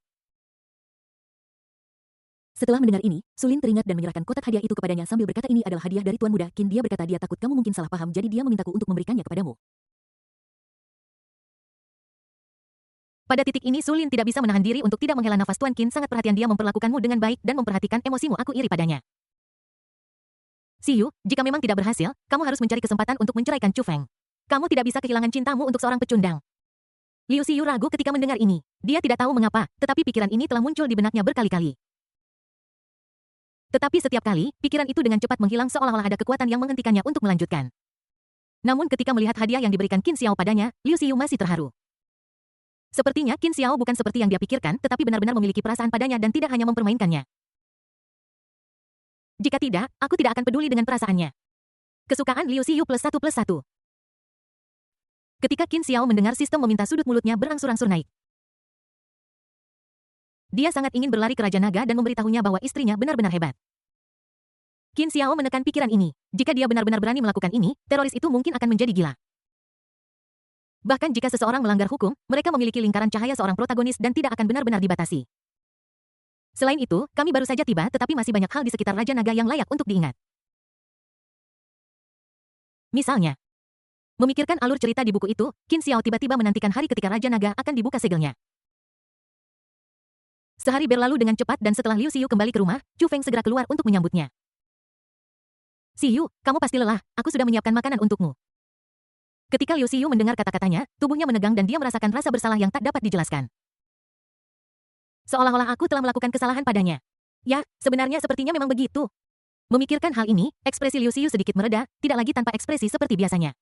Setelah mendengar ini, Sulin teringat dan menyerahkan kotak hadiah itu kepadanya sambil berkata ini adalah hadiah dari Tuan Muda Qin. Dia berkata dia takut kamu mungkin salah paham jadi dia memintaku untuk memberikannya kepadamu. Pada titik ini Sulin tidak bisa menahan diri untuk tidak menghela nafas. Tuan Qin sangat perhatian, dia memperlakukanmu dengan baik dan memperhatikan emosimu, aku iri padanya. Xiu, jika memang tidak berhasil, kamu harus mencari kesempatan untuk menceraikan Chu Feng. Kamu tidak bisa kehilangan cintamu untuk seorang pecundang. Liu Xiu ragu ketika mendengar ini. Dia tidak tahu mengapa, tetapi pikiran ini telah muncul di benaknya berkali-kali. Tetapi setiap kali, pikiran itu dengan cepat menghilang seolah-olah ada kekuatan yang menghentikannya untuk melanjutkan. Namun ketika melihat hadiah yang diberikan Qin Xiao padanya, Liu Xiu masih terharu. Sepertinya Qin Xiao bukan seperti yang dia pikirkan, tetapi benar-benar memiliki perasaan padanya dan tidak hanya mempermainkannya. Jika tidak, aku tidak akan peduli dengan perasaannya. Kesukaan Liu Xiu +1+1. Ketika Qin Xiao mendengar sistem meminta, sudut mulutnya berangsur-angsur naik. Dia sangat ingin berlari ke Raja Naga dan memberitahunya bahwa istrinya benar-benar hebat. Qin Xiao menekan pikiran ini. Jika dia benar-benar berani melakukan ini, teroris itu mungkin akan menjadi gila. Bahkan jika seseorang melanggar hukum, mereka memiliki lingkaran cahaya seorang protagonis dan tidak akan benar-benar dibatasi. Selain itu, kami baru saja tiba tetapi masih banyak hal di sekitar Raja Naga yang layak untuk diingat. Misalnya, memikirkan alur cerita di buku itu, Qin Xiao tiba-tiba menantikan hari ketika Raja Naga akan dibuka segelnya. Sehari berlalu dengan cepat dan setelah Liu Xiu kembali ke rumah, Chu Feng segera keluar untuk menyambutnya. Xiu, kamu pasti lelah, aku sudah menyiapkan makanan untukmu. Ketika Liu Xiu mendengar kata-katanya, tubuhnya menegang dan dia merasakan rasa bersalah yang tak dapat dijelaskan. Seolah-olah aku telah melakukan kesalahan padanya. Ya, sebenarnya sepertinya memang begitu. Memikirkan hal ini, ekspresi Liu Xiu sedikit mereda, tidak lagi tanpa ekspresi seperti biasanya.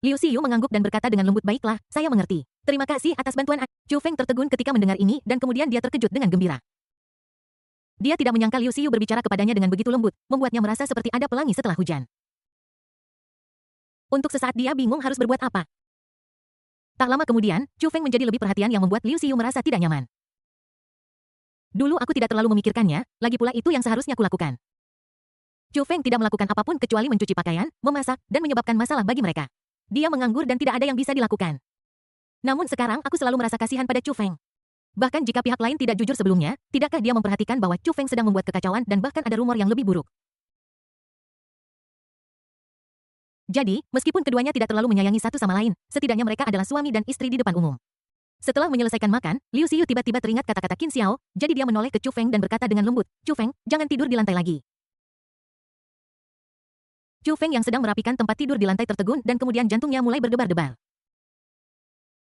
Liu Xiu mengangguk dan berkata dengan lembut, baiklah, saya mengerti. Terima kasih atas bantuan. Chu Feng tertegun ketika mendengar ini dan kemudian dia terkejut dengan gembira. Dia tidak menyangka Liu Xiu berbicara kepadanya dengan begitu lembut, membuatnya merasa seperti ada pelangi setelah hujan. Untuk sesaat dia bingung harus berbuat apa. Tak lama kemudian, Chu Feng menjadi lebih perhatian yang membuat Liu Xiu merasa tidak nyaman. Dulu aku tidak terlalu memikirkannya, lagi pula itu yang seharusnya kulakukan. Chu Feng tidak melakukan apapun kecuali mencuci pakaian, memasak, dan menyebabkan masalah bagi mereka. Dia menganggur dan tidak ada yang bisa dilakukan. Namun sekarang aku selalu merasa kasihan pada Chu Feng. Bahkan jika pihak lain tidak jujur sebelumnya, tidakkah dia memperhatikan bahwa Chu Feng sedang membuat kekacauan dan bahkan ada rumor yang lebih buruk. Jadi, meskipun keduanya tidak terlalu menyayangi satu sama lain, setidaknya mereka adalah suami dan istri di depan umum. Setelah menyelesaikan makan, Liu Xiu tiba-tiba teringat kata-kata Qin Xiao, jadi dia menoleh ke Chu Feng dan berkata dengan lembut, Chu Feng, jangan tidur di lantai lagi. Chu Feng yang sedang merapikan tempat tidur di lantai tertegun dan kemudian jantungnya mulai berdebar-debar.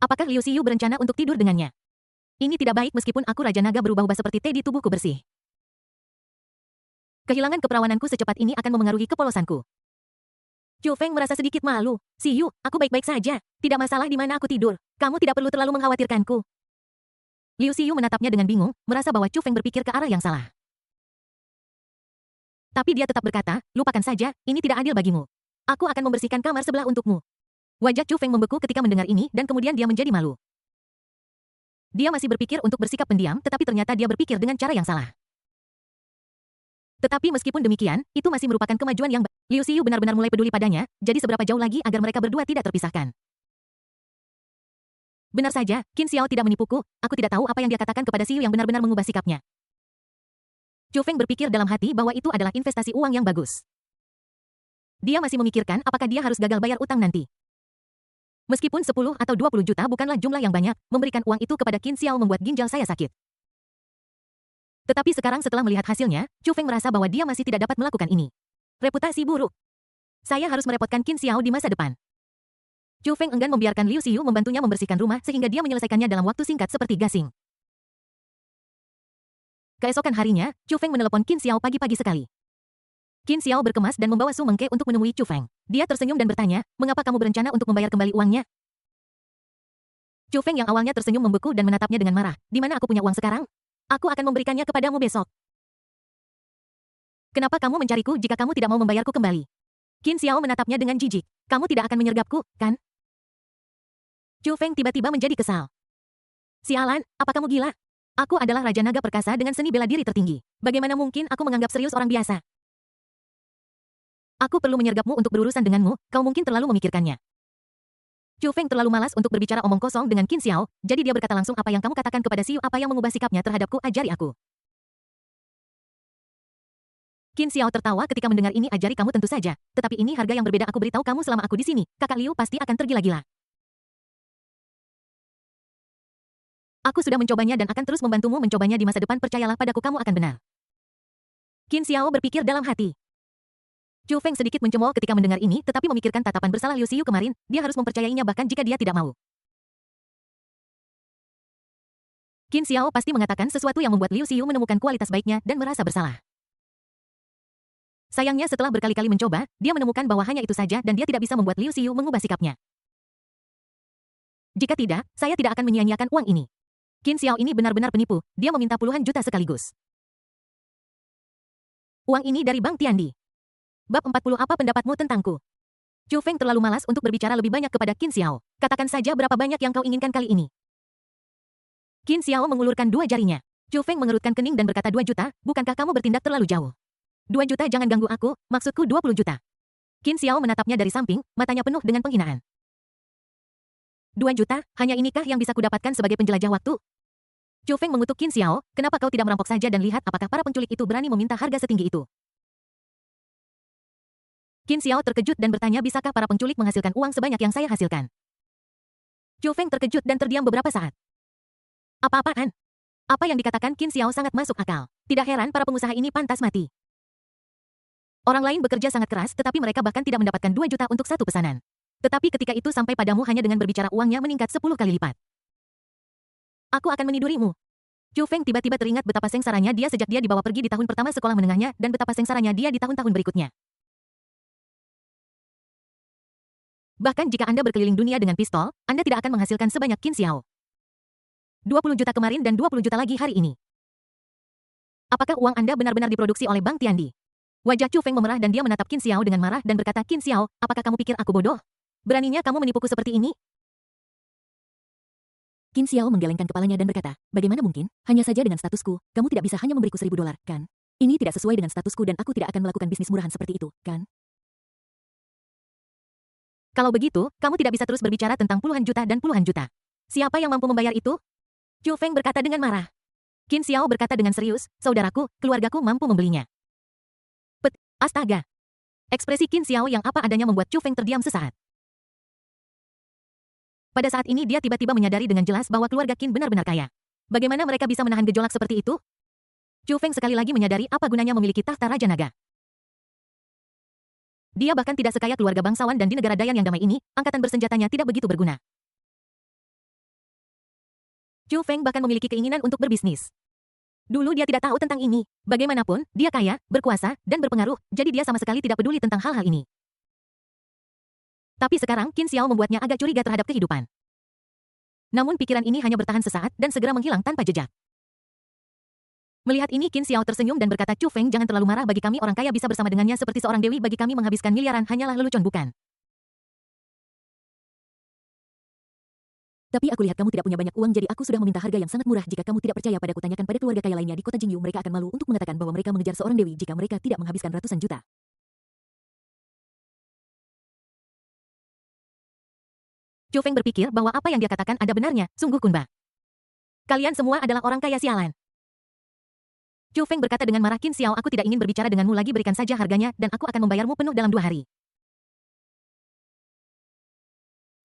Apakah Liu Xiu berencana untuk tidur dengannya? Ini tidak baik meskipun aku Raja Naga berubah-ubah seperti teh di tubuhku bersih. Kehilangan keperawananku secepat ini akan memengaruhi kepolosanku. Chu Feng merasa sedikit malu. Si Yu, aku baik-baik saja. Tidak masalah di mana aku tidur. Kamu tidak perlu terlalu mengkhawatirkanku. Liu Xiyu menatapnya dengan bingung, merasa bahwa Chu Feng berpikir ke arah yang salah. Tapi dia tetap berkata, lupakan saja, ini tidak adil bagimu. Aku akan membersihkan kamar sebelah untukmu. Wajah Chu Feng membeku ketika mendengar ini dan kemudian dia menjadi malu. Dia masih berpikir untuk bersikap pendiam, tetapi ternyata dia berpikir dengan cara yang salah. Tetapi meskipun demikian, itu masih merupakan kemajuan yang baik. Liu Xiyu benar-benar mulai peduli padanya, jadi seberapa jauh lagi agar mereka berdua tidak terpisahkan. Benar saja, Qin Xiao tidak menipuku, aku tidak tahu apa yang dia katakan kepada Xiyu yang benar-benar mengubah sikapnya. Chu Feng berpikir dalam hati bahwa itu adalah investasi uang yang bagus. Dia masih memikirkan apakah dia harus gagal bayar utang nanti. Meskipun 10 atau 20 juta bukanlah jumlah yang banyak, memberikan uang itu kepada Qin Xiao membuat ginjal saya sakit. Tetapi sekarang setelah melihat hasilnya, Chu Feng merasa bahwa dia masih tidak dapat melakukan ini. Reputasi buruk. Saya harus merepotkan Qin Xiao di masa depan. Chu Feng enggan membiarkan Liu Xiyu membantunya membersihkan rumah sehingga dia menyelesaikannya dalam waktu singkat seperti gasing. Keesokan harinya, Chu Feng menelepon Qin Xiao pagi-pagi sekali. Qin Xiao berkemas dan membawa Su Mengke untuk menemui Chu Feng. Dia tersenyum dan bertanya, mengapa kamu berencana untuk membayar kembali uangnya? Chu Feng yang awalnya tersenyum membeku dan menatapnya dengan marah. Di mana aku punya uang sekarang? Aku akan memberikannya kepadamu besok. Kenapa kamu mencariku jika kamu tidak mau membayarku kembali? Qin Xiao menatapnya dengan jijik. Kamu tidak akan menyergapku, kan? Chu Feng tiba-tiba menjadi kesal. Sialan, apa kamu gila? Aku adalah Raja Naga Perkasa dengan seni bela diri tertinggi. Bagaimana mungkin aku menganggap serius orang biasa? Aku perlu menyergapmu untuk berurusan denganmu, kau mungkin terlalu memikirkannya. Chu Feng terlalu malas untuk berbicara omong kosong dengan Qin Xiao, jadi dia berkata langsung apa yang kamu katakan kepada Xiu apa yang mengubah sikapnya terhadapku ajari aku. Qin Xiao tertawa ketika mendengar ini ajari kamu tentu saja, tetapi ini harga yang berbeda aku beritahu kamu selama aku di sini, kakak Liu pasti akan tergila-gila. Aku sudah mencobanya dan akan terus membantumu mencobanya di masa depan percayalah padaku kamu akan benar. Qin Xiao berpikir dalam hati. Chu Feng sedikit mencemooh ketika mendengar ini, tetapi memikirkan tatapan bersalah Liu Xiyu kemarin, dia harus mempercayainya bahkan jika dia tidak mau. Qin Xiao pasti mengatakan sesuatu yang membuat Liu Xiyu menemukan kualitas baiknya dan merasa bersalah. Sayangnya setelah berkali-kali mencoba, dia menemukan bahwa hanya itu saja dan dia tidak bisa membuat Liu Xiyu mengubah sikapnya. Jika tidak, saya tidak akan menyia-nyiakan uang ini. Qin Xiao ini benar-benar penipu, dia meminta puluhan juta sekaligus. Uang ini dari Bang Tiandi. Bab 40 apa pendapatmu tentangku? Chu Feng terlalu malas untuk berbicara lebih banyak kepada Qin Xiao. Katakan saja berapa banyak yang kau inginkan kali ini. Qin Xiao mengulurkan dua jarinya. Chu Feng mengerutkan kening dan berkata 2 juta, bukankah kamu bertindak terlalu jauh? 2 juta jangan ganggu aku, maksudku 20 juta. Qin Xiao menatapnya dari samping, matanya penuh dengan penghinaan. 2 juta, hanya inikah yang bisa kudapatkan sebagai penjelajah waktu? Chu Feng mengutuk Qin Xiao, kenapa kau tidak merampok saja dan lihat apakah para penculik itu berani meminta harga setinggi itu? Qin Xiao terkejut dan bertanya bisakah para penculik menghasilkan uang sebanyak yang saya hasilkan? Chu Feng terkejut dan terdiam beberapa saat. Apa-apaan? Apa yang dikatakan Qin Xiao sangat masuk akal. Tidak heran para pengusaha ini pantas mati. Orang lain bekerja sangat keras tetapi mereka bahkan tidak mendapatkan 2 juta untuk satu pesanan. Tetapi ketika itu sampai padamu hanya dengan berbicara uangnya meningkat 10 kali lipat. Aku akan menidurimu. Chu Feng tiba-tiba teringat betapa sengsaranya dia sejak dia dibawa pergi di tahun pertama sekolah menengahnya dan betapa sengsaranya dia di tahun-tahun berikutnya. Bahkan jika Anda berkeliling dunia dengan pistol, Anda tidak akan menghasilkan sebanyak Qin Xiao. 20 juta kemarin dan 20 juta lagi hari ini. Apakah uang Anda benar-benar diproduksi oleh Bang Tiandi? Wajah Chu Feng memerah dan dia menatap Qin Xiao dengan marah dan berkata, Qin Xiao, apakah kamu pikir aku bodoh? Beraninya kamu menipuku seperti ini? Qin Xiao menggelengkan kepalanya dan berkata, bagaimana mungkin? Hanya saja dengan statusku, kamu tidak bisa hanya memberiku $1.000, kan? Ini tidak sesuai dengan statusku dan aku tidak akan melakukan bisnis murahan seperti itu, kan? Kalau begitu, kamu tidak bisa terus berbicara tentang puluhan juta dan puluhan juta. Siapa yang mampu membayar itu? Chu Feng berkata dengan marah. Qin Xiao berkata dengan serius, saudaraku, keluargaku mampu membelinya. Astaga. Ekspresi Qin Xiao yang apa adanya membuat Chu Feng terdiam sesaat. Pada saat ini dia tiba-tiba menyadari dengan jelas bahwa keluarga Qin benar-benar kaya. Bagaimana mereka bisa menahan gejolak seperti itu? Chu Feng sekali lagi menyadari apa gunanya memiliki tahta Raja Naga. Dia bahkan tidak sekaya keluarga bangsawan dan di negara Dayan yang damai ini, angkatan bersenjatanya tidak begitu berguna. Chu Feng bahkan memiliki keinginan untuk berbisnis. Dulu dia tidak tahu tentang ini. Bagaimanapun, dia kaya, berkuasa, dan berpengaruh, jadi dia sama sekali tidak peduli tentang hal-hal ini. Tapi sekarang Qin Xiao membuatnya agak curiga terhadap kehidupan. Namun pikiran ini hanya bertahan sesaat dan segera menghilang tanpa jejak. Melihat ini Qin Xiao tersenyum dan berkata, Chu Feng, jangan terlalu marah, bagi kami orang kaya bisa bersama dengannya seperti seorang dewi, bagi kami menghabiskan miliaran hanyalah lelucon bukan? Tapi aku lihat kamu tidak punya banyak uang, jadi aku sudah meminta harga yang sangat murah. Jika kamu tidak percaya padaku, tanyakan pada keluarga kaya lainnya di kota Jingyu, mereka akan malu untuk mengatakan bahwa mereka mengejar seorang dewi jika mereka tidak menghabiskan ratusan juta. Chu Feng berpikir bahwa apa yang dia katakan ada benarnya, sungguh Kunba. Kalian semua adalah orang kaya sialan. Chu Feng berkata dengan marah, Qin Xiao, aku tidak ingin berbicara denganmu lagi, berikan saja harganya, dan aku akan membayarmu penuh dalam 2 hari.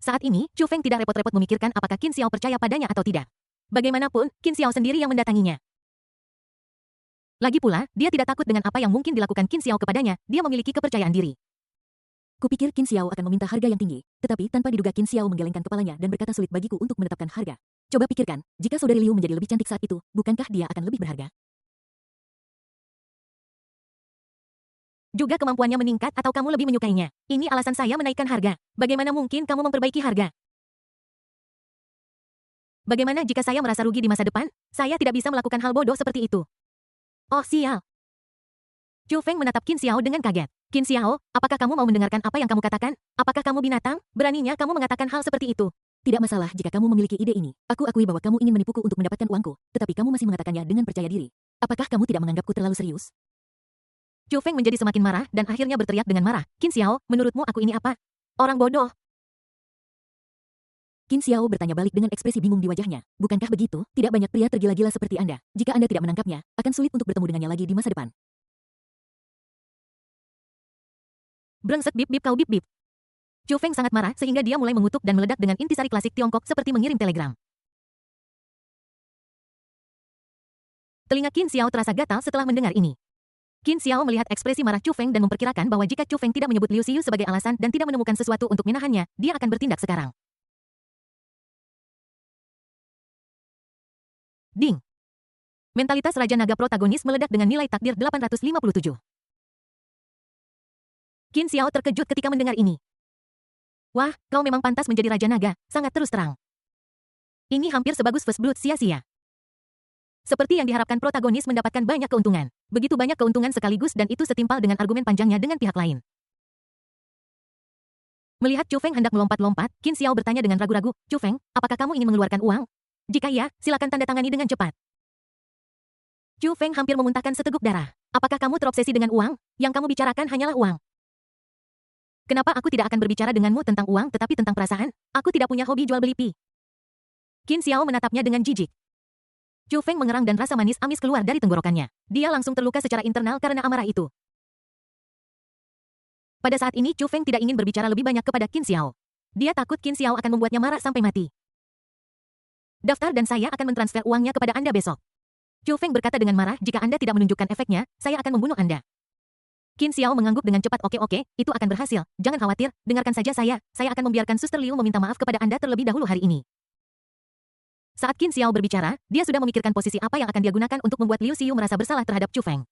Saat ini, Chu Feng tidak repot-repot memikirkan apakah Qin Xiao percaya padanya atau tidak. Bagaimanapun, Qin Xiao sendiri yang mendatanginya. Lagi pula, dia tidak takut dengan apa yang mungkin dilakukan Qin Xiao kepadanya, dia memiliki kepercayaan diri. Kupikir Qin Xiao akan meminta harga yang tinggi, tetapi tanpa diduga Qin Xiao menggelengkan kepalanya dan berkata, sulit bagiku untuk menetapkan harga. Coba pikirkan, jika saudari Liu menjadi lebih cantik saat itu, bukankah dia akan lebih berharga? Juga kemampuannya meningkat atau kamu lebih menyukainya? Ini alasan saya menaikkan harga. Bagaimana mungkin kamu memperbaiki harga? Bagaimana jika saya merasa rugi di masa depan? Saya tidak bisa melakukan hal bodoh seperti itu. Oh sial. Chu Feng menatap Qin Xiao dengan kaget. Qin Xiao, apakah kamu mau mendengarkan apa yang kamu katakan? Apakah kamu binatang? Beraninya kamu mengatakan hal seperti itu. Tidak masalah jika kamu memiliki ide ini. Aku akui bahwa kamu ingin menipuku untuk mendapatkan uangku, tetapi kamu masih mengatakannya dengan percaya diri. Apakah kamu tidak menganggapku terlalu serius? Chu Feng menjadi semakin marah dan akhirnya berteriak dengan marah. Qin Xiao, menurutmu aku ini apa? Orang bodoh. Qin Xiao bertanya balik dengan ekspresi bingung di wajahnya. Bukankah begitu? Tidak banyak pria tergila-gila seperti Anda. Jika Anda tidak menangkapnya, akan sulit untuk bertemu dengannya lagi di masa depan. Brengsek bip bip kau bip bip. Chu Feng sangat marah sehingga dia mulai mengutuk dan meledak dengan intisari klasik Tiongkok seperti mengirim telegram. Telinga Qin Xiao terasa gatal setelah mendengar ini. Qin Xiao melihat ekspresi marah Chu Feng dan memperkirakan bahwa jika Chu Feng tidak menyebut Liu Xiu sebagai alasan dan tidak menemukan sesuatu untuk menahannya, dia akan bertindak sekarang. Ding. Mentalitas Raja Naga protagonis meledak dengan nilai takdir 857. Qin Xiao terkejut ketika mendengar ini. Wah, kau memang pantas menjadi Raja Naga, sangat terus terang. Ini hampir sebagus First Blood sia-sia. Seperti yang diharapkan protagonis mendapatkan banyak keuntungan. Begitu banyak keuntungan sekaligus dan itu setimpal dengan argumen panjangnya dengan pihak lain. Melihat Chu Feng hendak melompat-lompat, Qin Xiao bertanya dengan ragu-ragu, Chu Feng, apakah kamu ingin mengeluarkan uang? Jika iya, silakan tanda tangani dengan cepat. Chu Feng hampir memuntahkan seteguk darah. Apakah kamu terobsesi dengan uang? Yang kamu bicarakan hanyalah uang. Kenapa aku tidak akan berbicara denganmu tentang uang tetapi tentang perasaan? Aku tidak punya hobi jual beli pi. Qin Xiao menatapnya dengan jijik. Chu Feng mengerang dan rasa manis amis keluar dari tenggorokannya. Dia langsung terluka secara internal karena amarah itu. Pada saat ini Chu Feng tidak ingin berbicara lebih banyak kepada Qin Xiao. Dia takut Qin Xiao akan membuatnya marah sampai mati. Daftar dan saya akan mentransfer uangnya kepada Anda besok. Chu Feng berkata dengan marah, jika Anda tidak menunjukkan efeknya, saya akan membunuh Anda. Qin Xiao mengangguk dengan cepat, oke, itu akan berhasil. Jangan khawatir, dengarkan saja saya akan membiarkan Suster Liu meminta maaf kepada Anda terlebih dahulu hari ini. Saat Qin Xiao berbicara, dia sudah memikirkan posisi apa yang akan dia gunakan untuk membuat Liu Xiu merasa bersalah terhadap Chu Feng.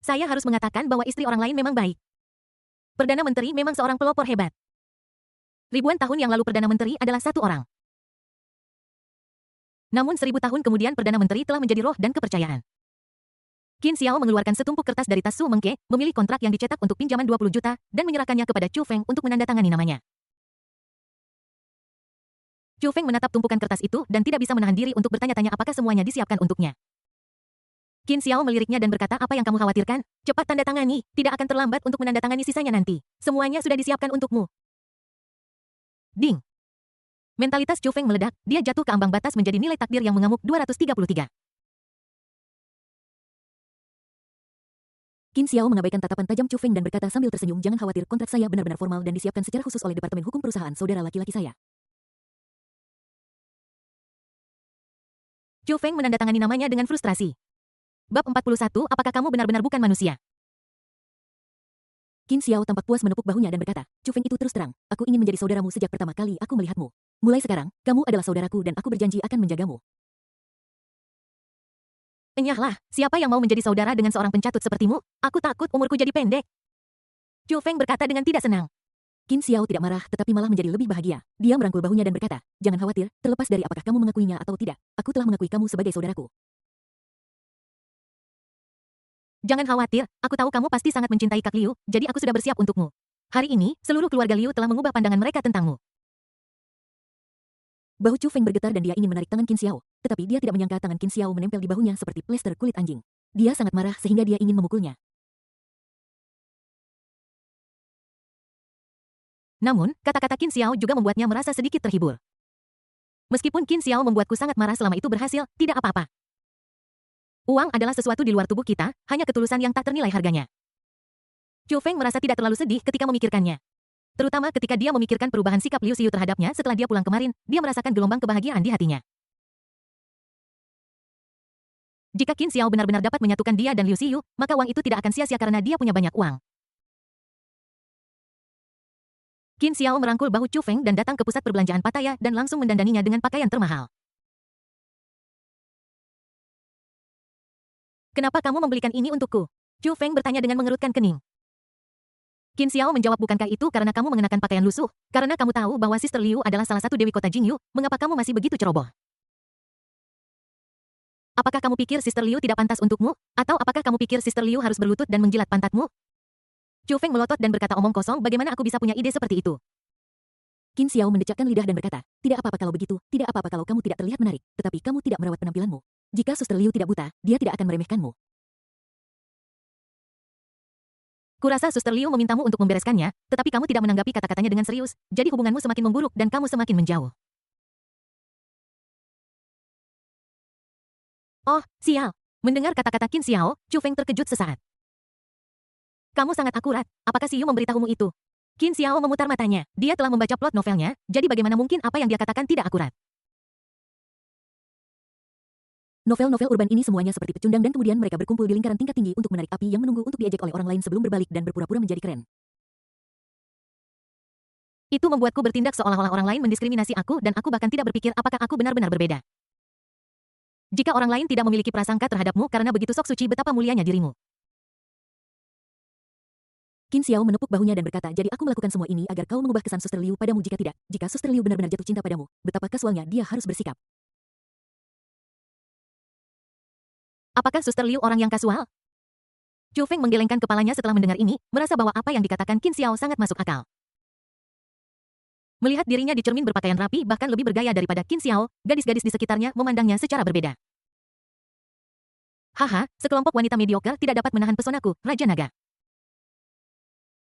Saya harus mengatakan bahwa istri orang lain memang baik. Perdana Menteri memang seorang pelopor hebat. Ribuan tahun yang lalu Perdana Menteri adalah satu orang. Namun 1000 tahun kemudian Perdana Menteri telah menjadi roh dan kepercayaan. Qin Xiao mengeluarkan setumpuk kertas dari tas Su Mengke, memilih kontrak yang dicetak untuk pinjaman 20 juta, dan menyerahkannya kepada Chu Feng untuk menandatangani namanya. Chu Feng menatap tumpukan kertas itu dan tidak bisa menahan diri untuk bertanya-tanya apakah semuanya disiapkan untuknya. Qin Xiao meliriknya dan berkata, apa yang kamu khawatirkan? Cepat tanda tangani, tidak akan terlambat untuk menandatangani sisanya nanti. Semuanya sudah disiapkan untukmu. Ding. Mentalitas Chu Feng meledak, dia jatuh ke ambang batas menjadi nilai takdir yang mengamuk 233. Qin Xiao mengabaikan tatapan tajam Chu Feng dan berkata sambil tersenyum, jangan khawatir, kontrak saya benar-benar formal dan disiapkan secara khusus oleh Departemen Hukum Perusahaan saudara laki-laki saya. Chu Feng menandatangani namanya dengan frustrasi. Bab 41, apakah kamu benar-benar bukan manusia? Qin Xiao tampak puas menepuk bahunya dan berkata, Chu Feng, itu terus terang, aku ingin menjadi saudaramu sejak pertama kali aku melihatmu. Mulai sekarang, kamu adalah saudaraku dan aku berjanji akan menjagamu. Enyahlah, siapa yang mau menjadi saudara dengan seorang pencatut sepertimu? Aku takut umurku jadi pendek. Chu Feng berkata dengan tidak senang. Qin Xiao tidak marah tetapi malah menjadi lebih bahagia. Dia merangkul bahunya dan berkata, jangan khawatir, terlepas dari apakah kamu mengakuinya atau tidak, aku telah mengakui kamu sebagai saudaraku. Jangan khawatir, aku tahu kamu pasti sangat mencintai Kak Liu, jadi aku sudah bersiap untukmu. Hari ini, seluruh keluarga Liu telah mengubah pandangan mereka tentangmu. Bahu Chu Feng bergetar dan dia ingin menarik tangan Qin Xiao, tetapi dia tidak menyangka tangan Qin Xiao menempel di bahunya seperti plester kulit anjing. Dia sangat marah sehingga dia ingin memukulnya. Namun, kata-kata Qin Xiao juga membuatnya merasa sedikit terhibur. Meskipun Qin Xiao membuatku sangat marah selama itu berhasil, tidak apa-apa. Uang adalah sesuatu di luar tubuh kita, hanya ketulusan yang tak ternilai harganya. Chu Feng merasa tidak terlalu sedih ketika memikirkannya. Terutama ketika dia memikirkan perubahan sikap Liu Xiu terhadapnya setelah dia pulang kemarin, dia merasakan gelombang kebahagiaan di hatinya. Jika Qin Xiao benar-benar dapat menyatukan dia dan Liu Xiu, maka uang itu tidak akan sia-sia karena dia punya banyak uang. Qin Xiao merangkul bahu Chu Feng dan datang ke pusat perbelanjaan Pattaya dan langsung mendandaninya dengan pakaian termahal. Kenapa kamu membelikan ini untukku? Chu Feng bertanya dengan mengerutkan kening. Qin Xiao menjawab, bukankah itu karena kamu mengenakan pakaian lusuh? Karena kamu tahu bahwa Sister Liu adalah salah satu dewi kota Jingyu, mengapa kamu masih begitu ceroboh? Apakah kamu pikir Sister Liu tidak pantas untukmu? Atau apakah kamu pikir Sister Liu harus berlutut dan menjilat pantatmu? Chu Feng melotot dan berkata, omong kosong, bagaimana aku bisa punya ide seperti itu? Qin Xiao mendecakkan lidah dan berkata, tidak apa-apa kalau begitu, tidak apa-apa kalau kamu tidak terlihat menarik, tetapi kamu tidak merawat penampilanmu. Jika Suster Liu tidak buta, dia tidak akan meremehkanmu. Kurasa Suster Liu memintamu untuk membereskannya, tetapi kamu tidak menanggapi kata-katanya dengan serius, jadi hubunganmu semakin memburuk dan kamu semakin menjauh. Oh, sial. Mendengar kata-kata Qin Xiao, Chu Feng terkejut sesaat. Kamu sangat akurat, apakah Xiu memberitahumu itu? Qin Xiao memutar matanya, dia telah membaca plot novelnya, jadi bagaimana mungkin apa yang dia katakan tidak akurat? Novel-novel urban ini semuanya seperti pecundang dan kemudian mereka berkumpul di lingkaran tingkat tinggi untuk menarik api yang menunggu untuk diejek oleh orang lain sebelum berbalik dan berpura-pura menjadi keren. Itu membuatku bertindak seolah-olah orang lain mendiskriminasi aku dan aku bahkan tidak berpikir apakah aku benar-benar berbeda. Jika orang lain tidak memiliki prasangka terhadapmu karena begitu sok suci betapa mulianya dirimu. Qin Xiao menepuk bahunya dan berkata, jadi aku melakukan semua ini agar kau mengubah kesan Suster Liu padamu. Jika tidak, jika Suster Liu benar-benar jatuh cinta padamu, betapa kasualnya dia harus bersikap. Apakah Suster Liu orang yang kasual? Chu Feng menggelengkan kepalanya setelah mendengar ini, merasa bahwa apa yang dikatakan Qin Xiao sangat masuk akal. Melihat dirinya di cermin berpakaian rapi bahkan lebih bergaya daripada Qin Xiao, gadis-gadis di sekitarnya memandangnya secara berbeda. Haha, sekelompok wanita mediocre tidak dapat menahan pesonaku, Raja Naga.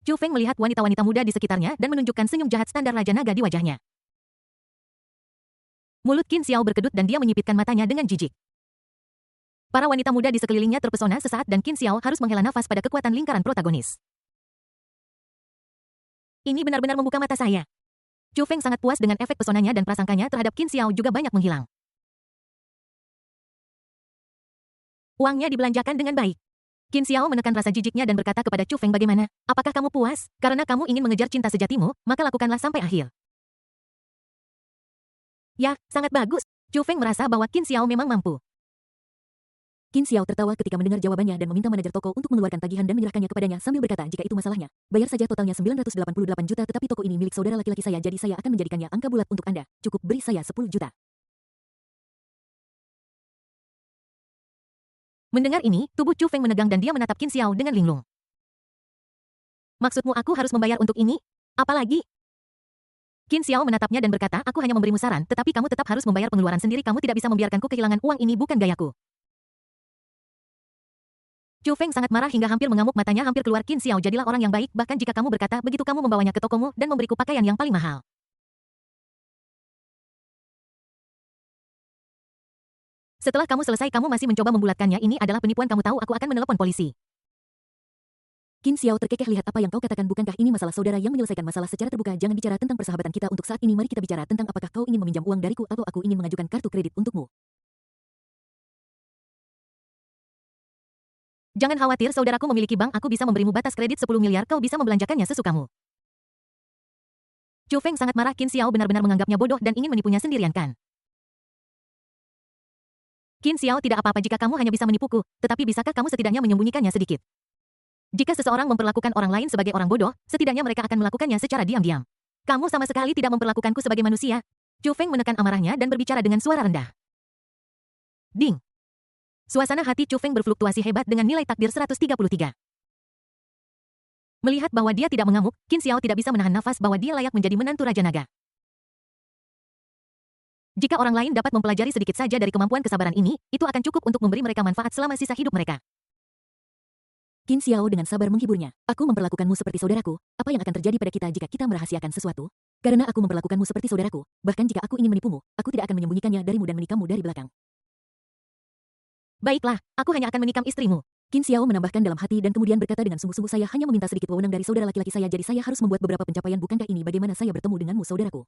Chu Feng melihat wanita-wanita muda di sekitarnya dan menunjukkan senyum jahat standar Raja Naga di wajahnya. Mulut Qin Xiao berkedut dan dia menyipitkan matanya dengan jijik. Para wanita muda di sekelilingnya terpesona sesaat dan Qin Xiao harus menghela nafas pada kekuatan lingkaran protagonis. Ini benar-benar membuka mata saya. Chu Feng sangat puas dengan efek pesonanya dan prasangkanya terhadap Qin Xiao juga banyak menghilang. Uangnya dibelanjakan dengan baik. Qin Xiao menekan rasa jijiknya dan berkata kepada Chu Feng, bagaimana? Apakah kamu puas? Karena kamu ingin mengejar cinta sejatimu, maka lakukanlah sampai akhir. Ya, sangat bagus. Chu Feng merasa bahwa Qin Xiao memang mampu. Qin Xiao tertawa ketika mendengar jawabannya dan meminta manajer toko untuk mengeluarkan tagihan dan menyerahkannya kepadanya sambil berkata, jika itu masalahnya, bayar saja totalnya 988 juta, tetapi toko ini milik saudara laki-laki saya, jadi saya akan menjadikannya angka bulat untuk Anda. Cukup beri saya 10 juta. Mendengar ini, tubuh Chu Feng menegang dan dia menatap Qin Xiao dengan linglung. Maksudmu aku harus membayar untuk ini? Apalagi? Qin Xiao menatapnya dan berkata, aku hanya memberimu saran, tetapi kamu tetap harus membayar pengeluaran sendiri, kamu tidak bisa membiarkanku kehilangan uang, ini bukan gayaku. Chu Feng sangat marah hingga hampir mengamuk, matanya hampir keluar. Qin Xiao, jadilah orang yang baik, bahkan jika kamu berkata begitu kamu membawanya ke tokomu dan memberiku pakaian yang paling mahal. Setelah kamu selesai kamu masih mencoba membulatkannya, ini adalah penipuan, kamu tahu aku akan menelepon polisi. Qin Xiao terkekeh, lihat apa yang kau katakan, bukankah ini masalah saudara yang menyelesaikan masalah secara terbuka, jangan bicara tentang persahabatan kita untuk saat ini, mari kita bicara tentang apakah kau ingin meminjam uang dariku atau aku ingin mengajukan kartu kredit untukmu. Jangan khawatir, saudaraku memiliki bank, aku bisa memberimu batas kredit 10 miliar, kau bisa membelanjakannya sesukamu. Chu Feng sangat marah, Qin Xiao benar-benar menganggapnya bodoh dan ingin menipunya sendirian kan. Qin Xiao, tidak apa-apa jika kamu hanya bisa menipuku, tetapi bisakah kamu setidaknya menyembunyikannya sedikit? Jika seseorang memperlakukan orang lain sebagai orang bodoh, setidaknya mereka akan melakukannya secara diam-diam. Kamu sama sekali tidak memperlakukanku sebagai manusia. Chu Feng menekan amarahnya dan berbicara dengan suara rendah. Ding. Suasana hati Chu Feng berfluktuasi hebat dengan nilai takdir 133. Melihat bahwa dia tidak mengamuk, Qin Xiao tidak bisa menahan nafas bahwa dia layak menjadi menantu Raja Naga. Jika orang lain dapat mempelajari sedikit saja dari kemampuan kesabaran ini, itu akan cukup untuk memberi mereka manfaat selama sisa hidup mereka. Qin Xiao dengan sabar menghiburnya. Aku memperlakukanmu seperti saudaraku. Apa yang akan terjadi pada kita jika kita merahasiakan sesuatu? Karena aku memperlakukanmu seperti saudaraku, bahkan jika aku ingin menipumu, aku tidak akan menyembunyikannya darimu dan menikahmu dari belakang. Baiklah, aku hanya akan menikam istrimu. Qin Xiao menambahkan dalam hati dan kemudian berkata dengan sungguh-sungguh, saya hanya meminta sedikit wewenang dari saudara laki-laki saya, jadi saya harus membuat beberapa pencapaian. Bukankah ini bagaimana saya bertemu denganmu saudaraku?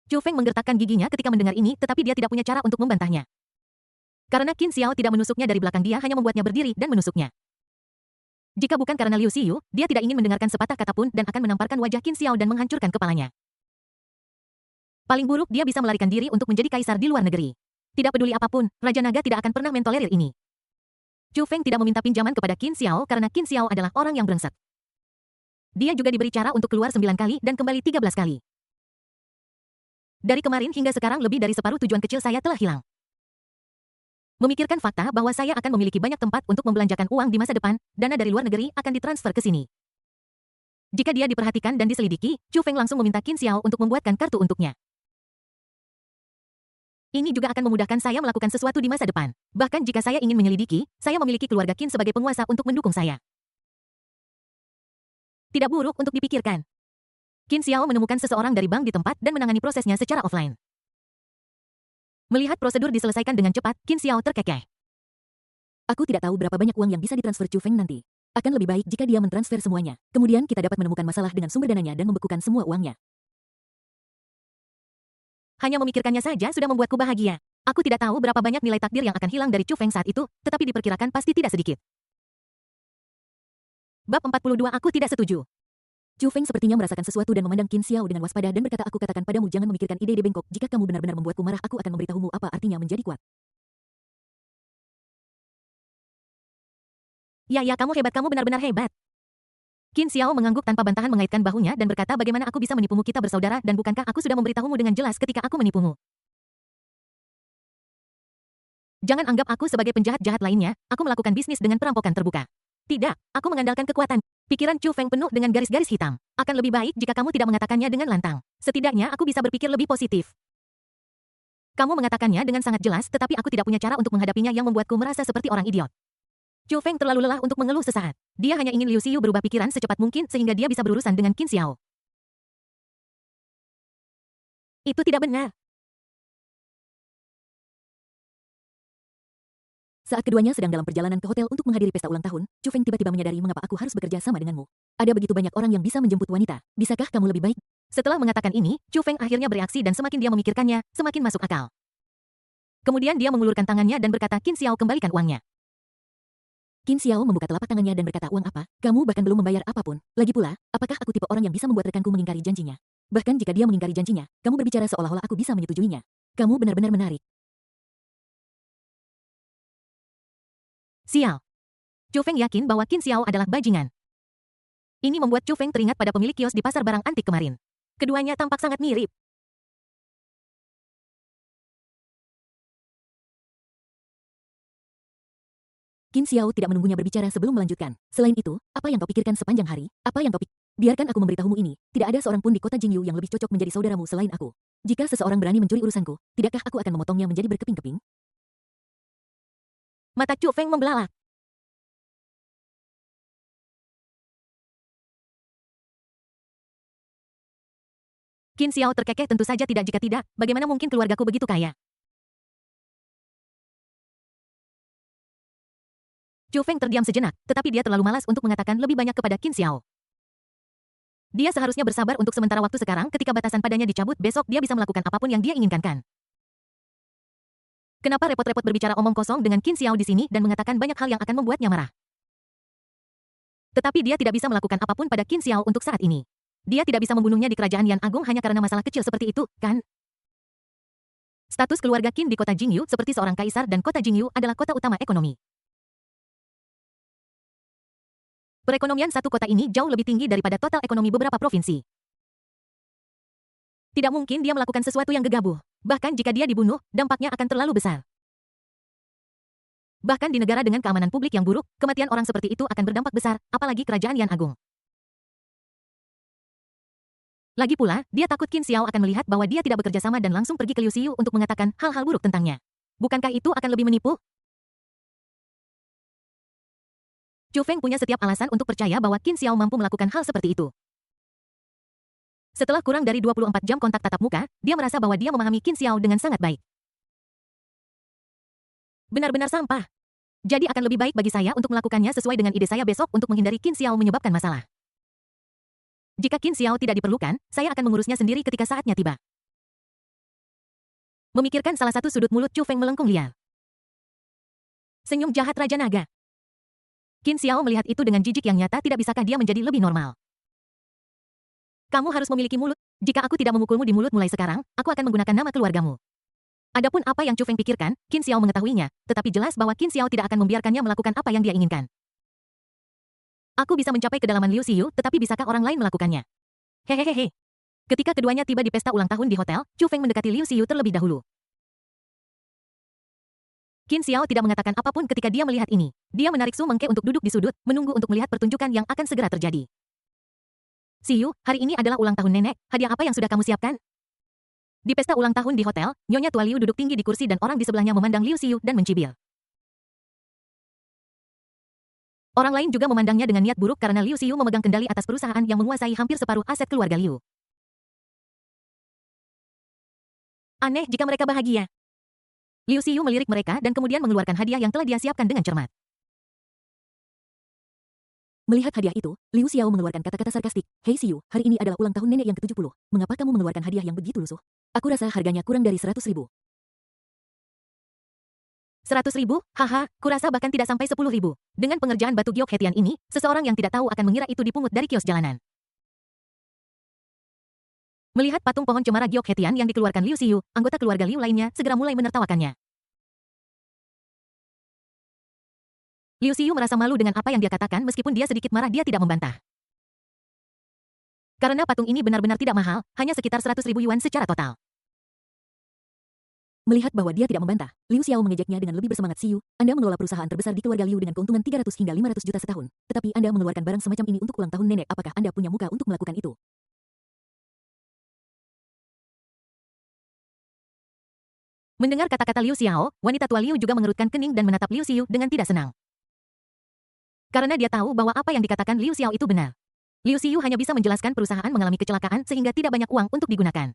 Chu Feng menggertakkan giginya ketika mendengar ini, tetapi dia tidak punya cara untuk membantahnya. Karena Qin Xiao tidak menusuknya dari belakang, dia hanya membuatnya berdiri dan menusuknya. Jika bukan karena Liu Xiyu, dia tidak ingin mendengarkan sepatah kata pun dan akan menamparkan wajah Qin Xiao dan menghancurkan kepalanya. Paling buruk, dia bisa melarikan diri untuk menjadi kaisar di luar negeri. Tidak peduli apapun, Raja Naga tidak akan pernah mentolerir ini. Chu Feng tidak meminta pinjaman kepada Qin Xiao karena Qin Xiao adalah orang yang brengsek. Dia juga diberi cara untuk keluar 9 kali dan kembali 13 kali. Dari kemarin hingga sekarang lebih dari separuh tujuan kecil saya telah hilang. Memikirkan fakta bahwa saya akan memiliki banyak tempat untuk membelanjakan uang di masa depan, dana dari luar negeri akan ditransfer ke sini. Jika dia diperhatikan dan diselidiki, Chu Feng langsung meminta Qin Xiao untuk membuatkan kartu untuknya. Ini juga akan memudahkan saya melakukan sesuatu di masa depan. Bahkan jika saya ingin menyelidiki, saya memiliki keluarga Qin sebagai penguasa untuk mendukung saya. Tidak buruk untuk dipikirkan. Qin Xiao menemukan seseorang dari bank di tempat dan menangani prosesnya secara offline. Melihat prosedur diselesaikan dengan cepat, Qin Xiao terkekeh. Aku tidak tahu berapa banyak uang yang bisa ditransfer Chu Feng nanti. Akan lebih baik jika dia mentransfer semuanya. Kemudian kita dapat menemukan masalah dengan sumber dananya dan membekukan semua uangnya. Hanya memikirkannya saja sudah membuatku bahagia. Aku tidak tahu berapa banyak nilai takdir yang akan hilang dari Chu Feng saat itu, tetapi diperkirakan pasti tidak sedikit. Bab 42 Aku tidak setuju. Chu Feng sepertinya merasakan sesuatu dan memandang Qin Xiao dengan waspada dan berkata, aku katakan padamu jangan memikirkan ide-ide bengkok. Jika kamu benar-benar membuatku marah, aku akan memberitahumu apa artinya menjadi kuat. Ya, kamu hebat, kamu benar-benar hebat. Qin Xiao mengangguk tanpa bantahan mengaitkan bahunya dan berkata, bagaimana aku bisa menipumu, kita bersaudara, dan bukankah aku sudah memberitahumu dengan jelas ketika aku menipumu? Jangan anggap aku sebagai penjahat-jahat lainnya, aku melakukan bisnis dengan perampokan terbuka. Tidak, aku mengandalkan kekuatan. Pikiran Chu Feng penuh dengan garis-garis hitam. Akan lebih baik jika kamu tidak mengatakannya dengan lantang. Setidaknya aku bisa berpikir lebih positif. Kamu mengatakannya dengan sangat jelas, tetapi aku tidak punya cara untuk menghadapinya yang membuatku merasa seperti orang idiot. Chu Feng terlalu lelah untuk mengeluh sesaat. Dia hanya ingin Liu Xiyu berubah pikiran secepat mungkin sehingga dia bisa berurusan dengan Qin Xiao. Itu tidak benar. Saat keduanya sedang dalam perjalanan ke hotel untuk menghadiri pesta ulang tahun, Chu Feng tiba-tiba menyadari mengapa aku harus bekerja sama denganmu. Ada begitu banyak orang yang bisa menjemput wanita. Bisakah kamu lebih baik? Setelah mengatakan ini, Chu Feng akhirnya bereaksi dan semakin dia memikirkannya, semakin masuk akal. Kemudian dia mengulurkan tangannya dan berkata, Qin Xiao, kembalikan uangnya. Qin Xiao membuka telapak tangannya dan berkata, uang apa? Kamu bahkan belum membayar apapun. Lagi pula, apakah aku tipe orang yang bisa membuat rekanku mengingkari janjinya? Bahkan jika dia mengingkari janjinya, kamu berbicara seolah-olah aku bisa menyetujuinya. Kamu benar-benar menarik. Sial. Chu Feng yakin bahwa Qin Xiao adalah bajingan. Ini membuat Chu Feng teringat pada pemilik kios di pasar barang antik kemarin. Keduanya tampak sangat mirip. Qin Xiao tidak menunggunya berbicara sebelum melanjutkan. Selain itu, apa yang kau pikirkan sepanjang hari? Apa yang kau Biarkan aku memberitahumu ini, tidak ada seorang pun di kota Jingyu yang lebih cocok menjadi saudaramu selain aku. Jika seseorang berani mencuri urusanku, tidakkah aku akan memotongnya menjadi berkeping-keping? Mata Chu Feng membelalak. Qin Xiao terkekeh, tentu saja tidak, jika tidak, bagaimana mungkin keluargaku begitu kaya? Chu Feng terdiam sejenak, tetapi dia terlalu malas untuk mengatakan lebih banyak kepada Qin Xiao. Dia seharusnya bersabar untuk sementara waktu sekarang, ketika batasan padanya dicabut, besok dia bisa melakukan apapun yang dia inginkan. Kenapa repot-repot berbicara omong kosong dengan Qin Xiao di sini dan mengatakan banyak hal yang akan membuatnya marah? Tetapi dia tidak bisa melakukan apapun pada Qin Xiao untuk saat ini. Dia tidak bisa membunuhnya di kerajaan Yan Agung hanya karena masalah kecil seperti itu, kan? Status keluarga Qin di kota Jingyu seperti seorang kaisar dan kota Jingyu adalah kota utama ekonomi. Perekonomian satu kota ini jauh lebih tinggi daripada total ekonomi beberapa provinsi. Tidak mungkin dia melakukan sesuatu yang gegabah. Bahkan jika dia dibunuh, dampaknya akan terlalu besar. Bahkan di negara dengan keamanan publik yang buruk, kematian orang seperti itu akan berdampak besar, apalagi kerajaan Yan Agung. Lagi pula, dia takut Qin Xiao akan melihat bahwa dia tidak bekerja sama dan langsung pergi ke Liu Xiu untuk mengatakan hal-hal buruk tentangnya. Bukankah itu akan lebih menipu? Chu Feng punya setiap alasan untuk percaya bahwa Qin Xiao mampu melakukan hal seperti itu. Setelah kurang dari 24 jam kontak tatap muka, dia merasa bahwa dia memahami Qin Xiao dengan sangat baik. Benar-benar sampah. Jadi akan lebih baik bagi saya untuk melakukannya sesuai dengan ide saya besok untuk menghindari Qin Xiao menyebabkan masalah. Jika Qin Xiao tidak diperlukan, saya akan mengurusnya sendiri ketika saatnya tiba. Memikirkan salah satu sudut mulut Chu Feng melengkung liar. Senyum jahat Raja Naga. Qin Xiao melihat itu dengan jijik yang nyata. Tidak bisakah dia menjadi lebih normal? Kamu harus memiliki mulut. Jika aku tidak memukulmu di mulut mulai sekarang, aku akan menggunakan nama keluargamu. Adapun apa yang Chu Feng pikirkan, Qin Xiao mengetahuinya, tetapi jelas bahwa Qin Xiao tidak akan membiarkannya melakukan apa yang dia inginkan. Aku bisa mencapai kedalaman Liu Xiu, tetapi bisakah orang lain melakukannya? Hehehehe. Ketika keduanya tiba di pesta ulang tahun di hotel, Chu Feng mendekati Liu Xiu terlebih dahulu. Qin Xiao tidak mengatakan apapun ketika dia melihat ini. Dia menarik Su Mengke untuk duduk di sudut, menunggu untuk melihat pertunjukan yang akan segera terjadi. Xiu, hari ini adalah ulang tahun nenek, hadiah apa yang sudah kamu siapkan? Di pesta ulang tahun di hotel, Nyonya Tua Liu duduk tinggi di kursi dan orang di sebelahnya memandang Liu Xiu dan mencibir. Orang lain juga memandangnya dengan niat buruk karena Liu Xiu memegang kendali atas perusahaan yang menguasai hampir separuh aset keluarga Liu. Aneh jika mereka bahagia. Liu Xiu melirik mereka dan kemudian mengeluarkan hadiah yang telah dia siapkan dengan cermat. Melihat hadiah itu, Liu Xiao mengeluarkan kata-kata sarkastik. Hei Xiu, hari ini adalah ulang tahun nenek yang ke-70. Mengapa kamu mengeluarkan hadiah yang begitu lusuh? Aku rasa harganya kurang dari 100.000. 100.000? Haha, kurasa bahkan tidak sampai 10.000. Dengan pengerjaan batu giok Hetian ini, seseorang yang tidak tahu akan mengira itu dipungut dari kios jalanan. Melihat patung pohon cemara giok Hetian yang dikeluarkan Liu Xiu, anggota keluarga Liu lainnya segera mulai menertawakannya. Liu Xiu merasa malu dengan apa yang dia katakan meskipun dia sedikit marah dia tidak membantah. Karena patung ini benar-benar tidak mahal, hanya sekitar 100.000 yuan secara total. Melihat bahwa dia tidak membantah, Liu Xiao mengejeknya dengan lebih bersemangat. Xiu, Anda mengelola perusahaan terbesar di keluarga Liu dengan keuntungan 300 hingga 500 juta setahun. Tetapi Anda mengeluarkan barang semacam ini untuk ulang tahun nenek. Apakah Anda punya muka untuk melakukan itu? Mendengar kata-kata Liu Xiao, wanita tua Liu juga mengerutkan kening dan menatap Liu Xiu dengan tidak senang. Karena dia tahu bahwa apa yang dikatakan Liu Xiao itu benar. Liu Xiu hanya bisa menjelaskan perusahaan mengalami kecelakaan sehingga tidak banyak uang untuk digunakan.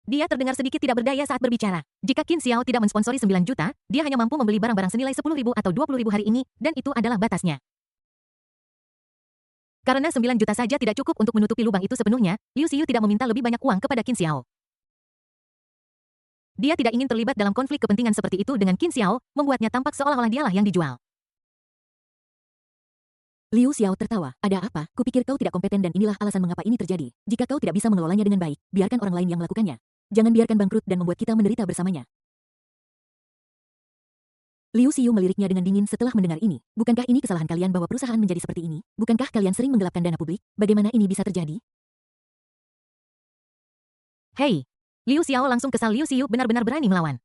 Dia terdengar sedikit tidak berdaya saat berbicara. Jika Qin Xiao tidak mensponsori 9 juta, dia hanya mampu membeli barang-barang senilai 10.000 atau 20.000 hari ini, dan itu adalah batasnya. Karena 9 juta saja tidak cukup untuk menutupi lubang itu sepenuhnya, Liu Xiu tidak meminta lebih banyak uang kepada Qin Xiao. Dia tidak ingin terlibat dalam konflik kepentingan seperti itu dengan Qin Xiao, membuatnya tampak seolah-olah dialah yang dijual. Liu Xiao tertawa. Ada apa? Kupikir kau tidak kompeten dan inilah alasan mengapa ini terjadi. Jika kau tidak bisa mengelolanya dengan baik, biarkan orang lain yang melakukannya. Jangan biarkan bangkrut dan membuat kita menderita bersamanya. Liu Xiu meliriknya dengan dingin setelah mendengar ini. Bukankah ini kesalahan kalian bahwa perusahaan menjadi seperti ini? Bukankah kalian sering menggelapkan dana publik? Bagaimana ini bisa terjadi? Hei! Liu Xiao langsung kesal. Liu Xiu benar-benar berani melawan.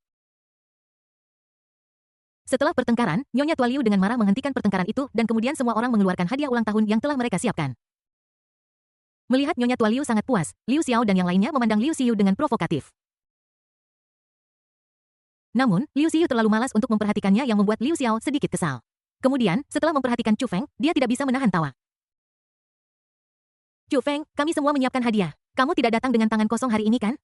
Setelah pertengkaran, Nyonya Tua Liu dengan marah menghentikan pertengkaran itu dan kemudian semua orang mengeluarkan hadiah ulang tahun yang telah mereka siapkan. Melihat Nyonya Tua Liu sangat puas, Liu Xiao dan yang lainnya memandang Liu Xiu dengan provokatif. Namun, Liu Xiu terlalu malas untuk memperhatikannya yang membuat Liu Xiao sedikit kesal. Kemudian, setelah memperhatikan Chu Feng, dia tidak bisa menahan tawa. Chu Feng, kami semua menyiapkan hadiah. Kamu tidak datang dengan tangan kosong hari ini kan?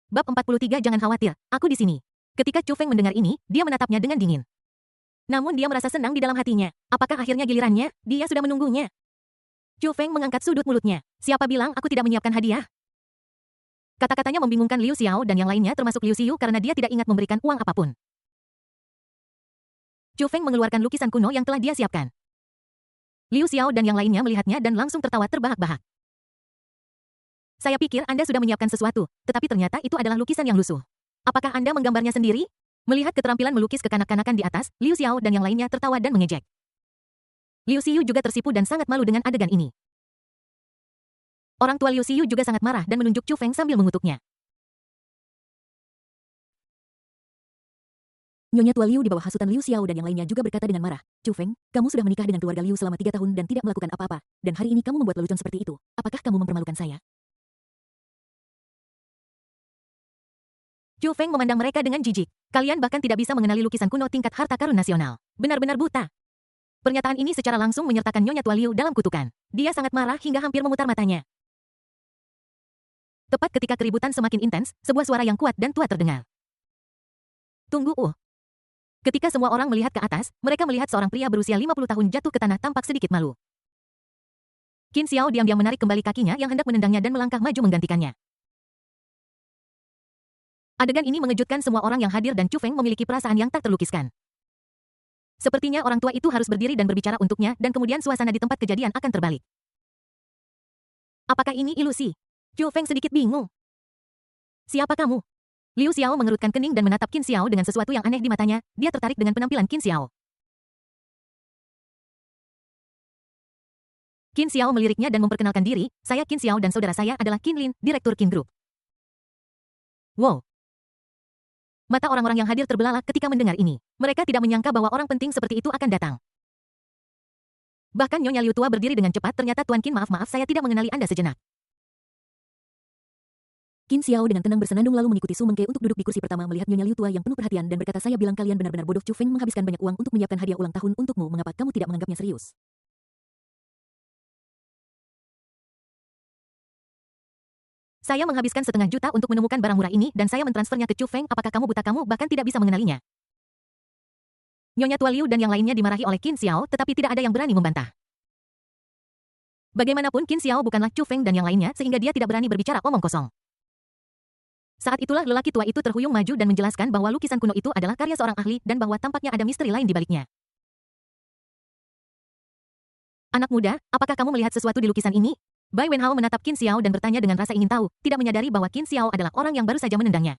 Bab 43 Jangan khawatir, aku di sini. Ketika Chu Feng mendengar ini, dia menatapnya dengan dingin. Namun dia merasa senang di dalam hatinya. Apakah akhirnya gilirannya? Dia sudah menunggunya. Chu Feng mengangkat sudut mulutnya. Siapa bilang aku tidak menyiapkan hadiah? Kata-katanya membingungkan Liu Xiao dan yang lainnya termasuk Liu Xiu karena dia tidak ingat memberikan uang apapun. Chu Feng mengeluarkan lukisan kuno yang telah dia siapkan. Liu Xiao dan yang lainnya melihatnya dan langsung tertawa terbahak-bahak. Saya pikir Anda sudah menyiapkan sesuatu, tetapi ternyata itu adalah lukisan yang lusuh. Apakah Anda menggambarnya sendiri? Melihat keterampilan melukis kekanak-kanakan di atas, Liu Xiao dan yang lainnya tertawa dan mengejek. Liu Xiu juga tersipu dan sangat malu dengan adegan ini. Orang tua Liu Xiu juga sangat marah dan menunjuk Chu Feng sambil mengutuknya. Nyonya tua Liu di bawah hasutan Liu Xiao dan yang lainnya juga berkata dengan marah, Chu Feng, kamu sudah menikah dengan keluarga Liu selama 3 tahun dan tidak melakukan apa-apa, dan hari ini kamu membuat lelucon seperti itu. Apakah kamu mempermalukan saya? Chu Feng memandang mereka dengan jijik. Kalian bahkan tidak bisa mengenali lukisan kuno tingkat harta karun nasional. Benar-benar buta. Pernyataan ini secara langsung menyertakan Nyonya tua Liu dalam kutukan. Dia sangat marah hingga hampir memutar matanya. Tepat ketika keributan semakin intens, sebuah suara yang kuat dan tua terdengar. Tunggu, Ketika semua orang melihat ke atas, mereka melihat seorang pria berusia 50 tahun jatuh ke tanah tampak sedikit malu. Qin Xiao diam-diam menarik kembali kakinya yang hendak menendangnya dan melangkah maju menggantikannya. Adegan ini mengejutkan semua orang yang hadir dan Chu Feng memiliki perasaan yang tak terlukiskan. Sepertinya orang tua itu harus berdiri dan berbicara untuknya dan kemudian suasana di tempat kejadian akan terbalik. Apakah ini ilusi? Chu Feng sedikit bingung. Siapa kamu? Liu Xiao mengerutkan kening dan menatap Qin Xiao dengan sesuatu yang aneh di matanya. Dia tertarik dengan penampilan Qin Xiao. Qin Xiao meliriknya dan memperkenalkan diri, saya Qin Xiao dan saudara saya adalah Qin Lin, Direktur Qin Group. Wow. Mata orang-orang yang hadir terbelalak ketika mendengar ini. Mereka tidak menyangka bahwa orang penting seperti itu akan datang. Bahkan Nyonya Liu tua berdiri dengan cepat, ternyata Tuan Qin maaf saya tidak mengenali Anda sejenak. Qin Xiao dengan tenang bersenandung lalu mengikuti Su Mengke untuk duduk di kursi pertama melihat Nyonya Liu tua yang penuh perhatian dan berkata saya bilang kalian benar-benar bodoh. Chu Feng menghabiskan banyak uang untuk menyiapkan hadiah ulang tahun untukmu, mengapa kamu tidak menganggapnya serius? Saya menghabiskan 1,5 juta untuk menemukan barang murah ini dan saya mentransfernya ke Chu Feng. Apakah kamu buta? Kamu bahkan tidak bisa mengenalinya. Nyonya tua Liu dan yang lainnya dimarahi oleh Qin Xiao, tetapi tidak ada yang berani membantah. Bagaimanapun Qin Xiao bukanlah Chu Feng dan yang lainnya sehingga dia tidak berani berbicara omong kosong. Saat itulah lelaki tua itu terhuyung maju dan menjelaskan bahwa lukisan kuno itu adalah karya seorang ahli dan bahwa tampaknya ada misteri lain di baliknya. Anak muda, apakah kamu melihat sesuatu di lukisan ini? Bai Wenhao menatap Qin Xiao dan bertanya dengan rasa ingin tahu, tidak menyadari bahwa Qin Xiao adalah orang yang baru saja menendangnya.